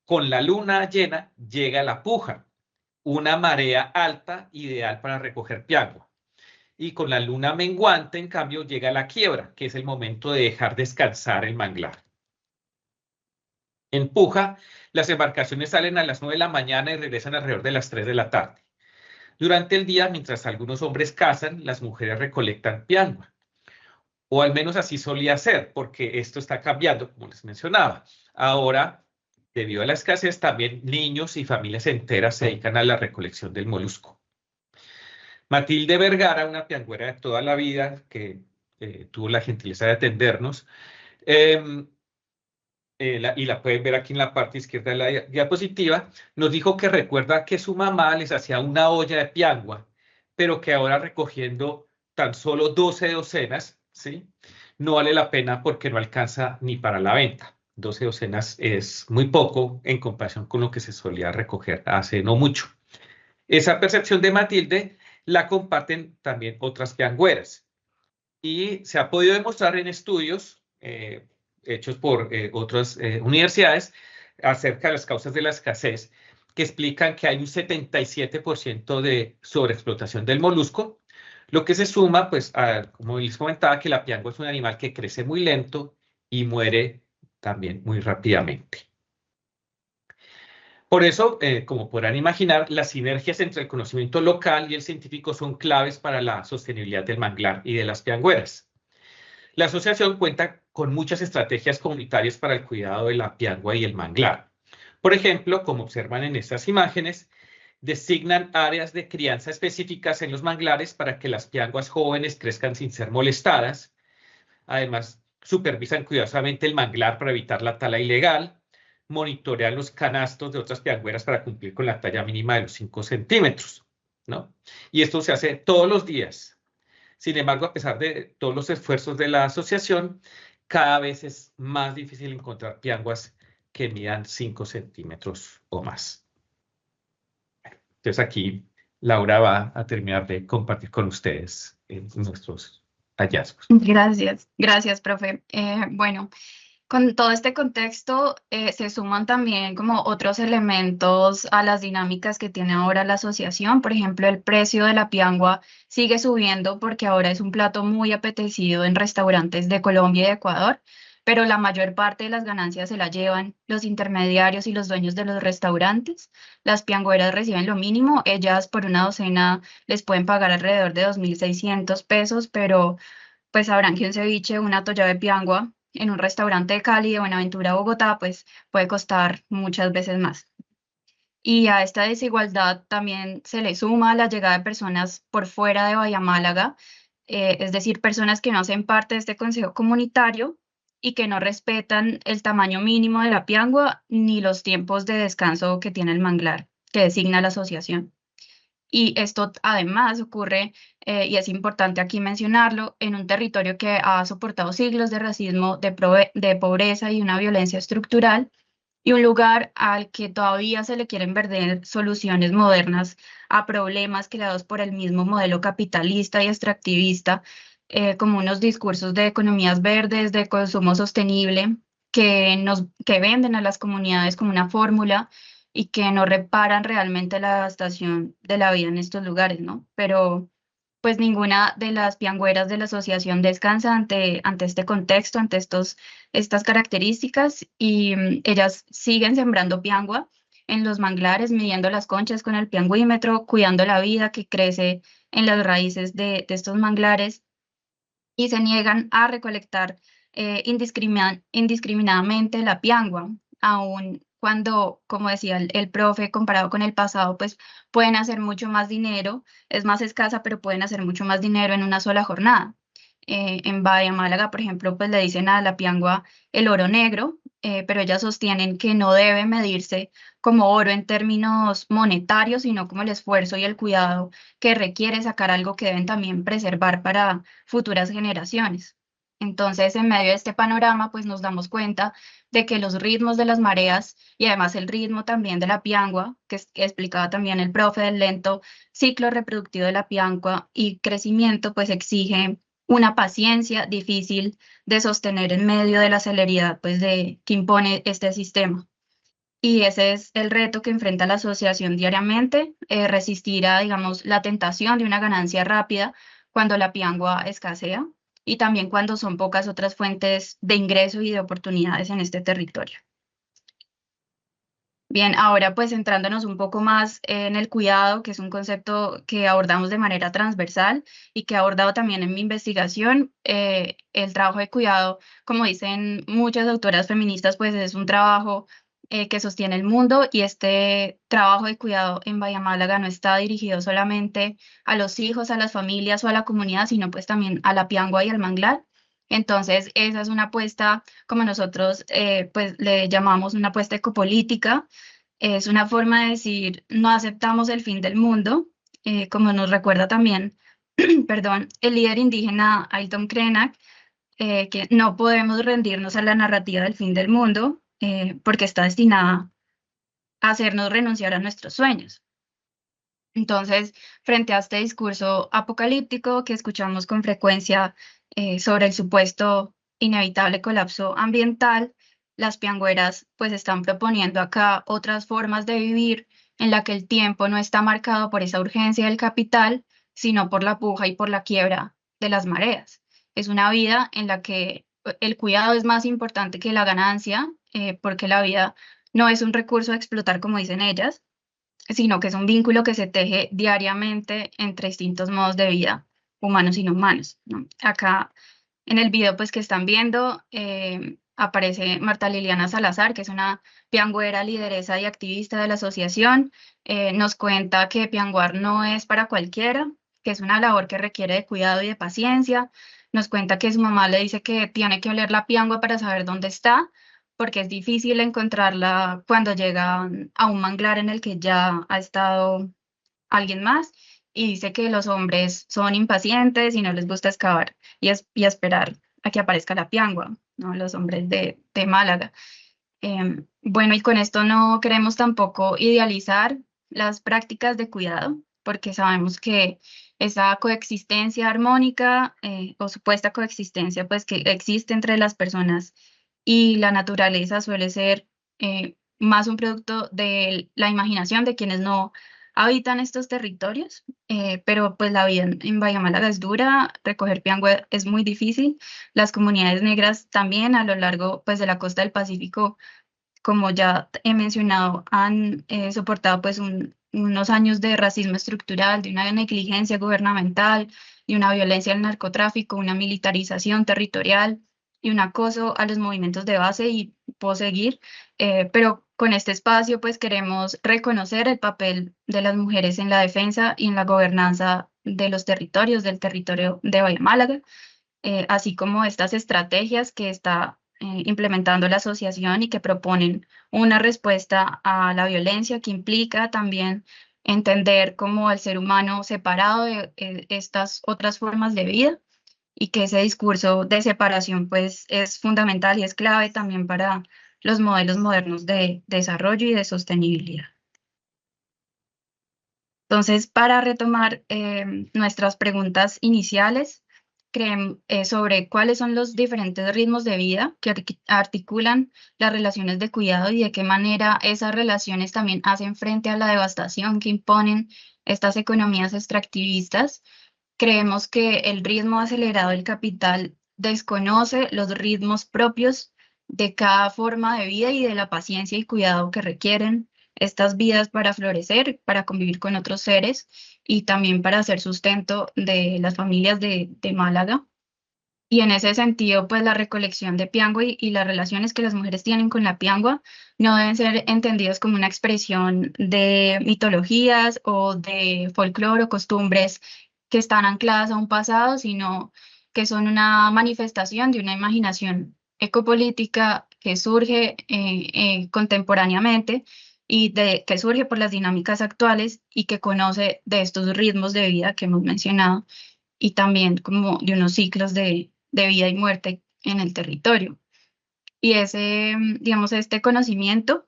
con la luna llena llega la puja, una marea alta ideal para recoger piangua. Y con la luna menguante, en cambio, llega la quiebra, que es el momento de dejar descansar el manglar. En Puja, las embarcaciones salen a las 9 de la mañana y regresan alrededor de las 3 de la tarde. Durante el día, mientras algunos hombres cazan, las mujeres recolectan piangua. O al menos así solía ser, porque esto está cambiando, como les mencionaba. Ahora, debido a la escasez, también niños y familias enteras se dedican a la recolección del molusco. Matilde Vergara, una piangüera de toda la vida, que tuvo la gentileza de atendernos, y la pueden ver aquí en la parte izquierda de la diapositiva, nos dijo que recuerda que su mamá les hacía una olla de piangua, pero que ahora recogiendo tan solo 12 docenas, ¿sí? No vale la pena porque no alcanza ni para la venta. 12 docenas es muy poco en comparación con lo que se solía recoger hace no mucho. Esa percepción de Matilde la comparten también otras piangüeras y se ha podido demostrar en estudios hechos por otras universidades acerca de las causas de la escasez, que explican que hay un 77% de sobreexplotación del molusco, lo que se suma, pues, como les comentaba, que la piangua es un animal que crece muy lento y muere también muy rápidamente. Por eso, como podrán imaginar, las sinergias entre el conocimiento local y el científico son claves para la sostenibilidad del manglar y de las piangüeras. La asociación cuenta con muchas estrategias comunitarias para el cuidado de la piangua y el manglar. Por ejemplo, como observan en estas imágenes, designan áreas de crianza específicas en los manglares para que las pianguas jóvenes crezcan sin ser molestadas. Además, supervisan cuidadosamente el manglar para evitar la tala ilegal. Monitorean los canastos de otras piangüeras para cumplir con la talla mínima de los 5 centímetros, ¿no? Y esto se hace todos los días. Sin embargo, a pesar de todos los esfuerzos de la asociación, cada vez es más difícil encontrar pianguas que midan 5 centímetros o más. Entonces aquí Laura va a terminar de compartir con ustedes nuestros hallazgos. Gracias, profe. Bueno, con todo este contexto se suman también como otros elementos a las dinámicas que tiene ahora la asociación. Por ejemplo, el precio de la piangua sigue subiendo porque ahora es un plato muy apetecido en restaurantes de Colombia y de Ecuador, pero la mayor parte de las ganancias se la llevan los intermediarios y los dueños de los restaurantes. Las piangüeras reciben lo mínimo, ellas por una docena les pueden pagar alrededor de 2.600 pesos, pero pues sabrán que un ceviche, una toalla de piangua en un restaurante de Cali, de Buenaventura, Bogotá, pues puede costar muchas veces más. Y a esta desigualdad también se le suma la llegada de personas por fuera de Bahía Málaga, es decir, personas que no hacen parte de este consejo comunitario y que no respetan el tamaño mínimo de la piangua ni los tiempos de descanso que tiene el manglar, que designa la asociación. Y esto además ocurre, y es importante aquí mencionarlo, en un territorio que ha soportado siglos de racismo, de pobreza y una violencia estructural, y un lugar al que todavía se le quieren vender soluciones modernas a problemas creados por el mismo modelo capitalista y extractivista, como unos discursos de economías verdes, de consumo sostenible, que venden a las comunidades como una fórmula y que no reparan realmente la devastación de la vida en estos lugares, ¿no? Pero pues ninguna de las piangüeras de la asociación descansa ante este contexto, ante estas características, y ellas siguen sembrando piangua en los manglares, midiendo las conchas con el piangüímetro, cuidando la vida que crece en las raíces de estos manglares, y se niegan a recolectar indiscriminadamente la piangua, aun cuando, como decía el profe, comparado con el pasado, pues pueden hacer mucho más dinero, es más escasa, pero pueden hacer mucho más dinero en una sola jornada. En Bahía Málaga, por ejemplo, pues le dicen a la piangua el oro negro, pero ellas sostienen que no debe medirse como oro en términos monetarios, sino como el esfuerzo y el cuidado que requiere sacar algo que deben también preservar para futuras generaciones. Entonces, en medio de este panorama, pues nos damos cuenta de que los ritmos de las mareas y además el ritmo también de la piangua, que explicaba también el profe, del lento ciclo reproductivo de la piangua y crecimiento, pues exige una paciencia difícil de sostener en medio de la celeridad pues que impone este sistema. Y ese es el reto que enfrenta la asociación diariamente, resistir a, digamos, la tentación de una ganancia rápida cuando la piangua escasea y también cuando son pocas otras fuentes de ingreso y de oportunidades en este territorio. Bien, ahora pues centrándonos un poco más en el cuidado, que es un concepto que abordamos de manera transversal y que he abordado también en mi investigación, el trabajo de cuidado, como dicen muchas autoras feministas, pues es un trabajo que sostiene el mundo, y este trabajo de cuidado en Bahía Málaga no está dirigido solamente a los hijos, a las familias o a la comunidad, sino pues también a la piangua y al manglar. Entonces, esa es una apuesta, como nosotros pues le llamamos una apuesta ecopolítica. Es una forma de decir, no aceptamos el fin del mundo, como nos recuerda también, perdón, el líder indígena Ailton Krenak, que no podemos rendirnos a la narrativa del fin del mundo, porque está destinada a hacernos renunciar a nuestros sueños. Entonces, frente a este discurso apocalíptico que escuchamos con frecuencia sobre el supuesto inevitable colapso ambiental, las piangüeras pues están proponiendo acá otras formas de vivir en la que el tiempo no está marcado por esa urgencia del capital, sino por la puja y por la quiebra de las mareas. Es una vida en la que el cuidado es más importante que la ganancia, porque la vida no es un recurso a explotar, como dicen ellas, sino que es un vínculo que se teje diariamente entre distintos modos de vida, humanos y no humanos, ¿no? Acá en el video pues que están viendo aparece Marta Liliana Salazar, que es una piangüera, lideresa y activista de la asociación. Nos cuenta que pianguar no es para cualquiera, que es una labor que requiere de cuidado y de paciencia. Nos cuenta que su mamá le dice que tiene que oler la piangua para saber dónde está, porque es difícil encontrarla cuando llega a un manglar en el que ya ha estado alguien más, y dice que los hombres son impacientes y no les gusta excavar y esperar a que aparezca la piangua, ¿no? Los hombres de Málaga. Bueno, y con esto no queremos tampoco idealizar las prácticas de cuidado, porque sabemos que esa coexistencia armónica o supuesta coexistencia pues que existe entre las personas y la naturaleza suele ser más un producto de la imaginación de quienes no habitan estos territorios, pero pues la vida en Bahía Málaga es dura, recoger piangua es muy difícil. Las comunidades negras también a lo largo pues de la costa del Pacífico, como ya he mencionado, han soportado pues unos años de racismo estructural, de una negligencia gubernamental, de una violencia al narcotráfico, una militarización territorial y un acoso a los movimientos de base, y puedo seguir, pero con este espacio pues queremos reconocer el papel de las mujeres en la defensa y en la gobernanza de los territorios, del territorio de Bahía Málaga, así como estas estrategias que está implementando la asociación y que proponen una respuesta a la violencia, que implica también entender como el ser humano separado de estas otras formas de vida, y que ese discurso de separación pues es fundamental y es clave también para los modelos modernos de desarrollo y de sostenibilidad. Entonces, para retomar nuestras preguntas iniciales, sobre cuáles son los diferentes ritmos de vida que articulan las relaciones de cuidado y de qué manera esas relaciones también hacen frente a la devastación que imponen estas economías extractivistas. Creemos que el ritmo acelerado del capital desconoce los ritmos propios de cada forma de vida y de la paciencia y cuidado que requieren estas vidas para florecer, para convivir con otros seres y también para hacer sustento de las familias de Málaga. Y en ese sentido, pues la recolección de piangua y las relaciones que las mujeres tienen con la piangua no deben ser entendidos como una expresión de mitologías o de folclore o costumbres que están ancladas a un pasado, sino que son una manifestación de una imaginación ecopolítica que surge contemporáneamente y que surge por las dinámicas actuales y que conoce de estos ritmos de vida que hemos mencionado, y también como de unos ciclos de vida y muerte en el territorio. Y ese, digamos, este conocimiento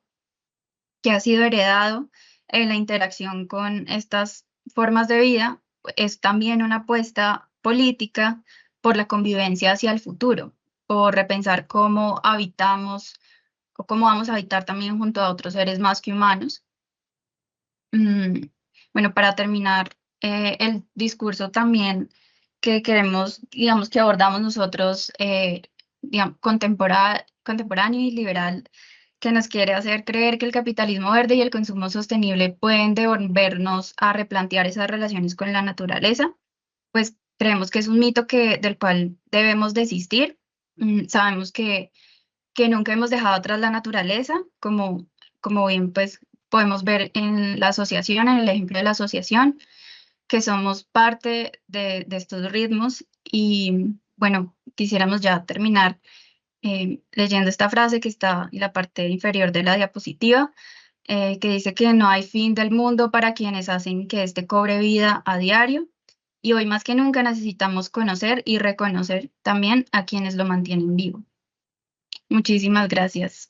que ha sido heredado en la interacción con estas formas de vida es también una apuesta política por la convivencia hacia el futuro, por repensar cómo habitamos o cómo vamos a habitar también junto a otros seres más que humanos. Bueno, para terminar el discurso también que queremos, digamos, que abordamos nosotros, digamos, contemporáneo y liberal, que nos quiere hacer creer que el capitalismo verde y el consumo sostenible pueden devolvernos a replantear esas relaciones con la naturaleza, pues creemos que es un mito del cual debemos desistir. Sabemos que nunca hemos dejado atrás la naturaleza, como bien pues podemos ver en la asociación, en el ejemplo de la asociación, que somos parte de estos ritmos. Y bueno, quisiéramos ya terminar leyendo esta frase que está en la parte inferior de la diapositiva, que dice que no hay fin del mundo para quienes hacen que este cobre vida a diario, y hoy más que nunca necesitamos conocer y reconocer también a quienes lo mantienen vivo. Muchísimas gracias.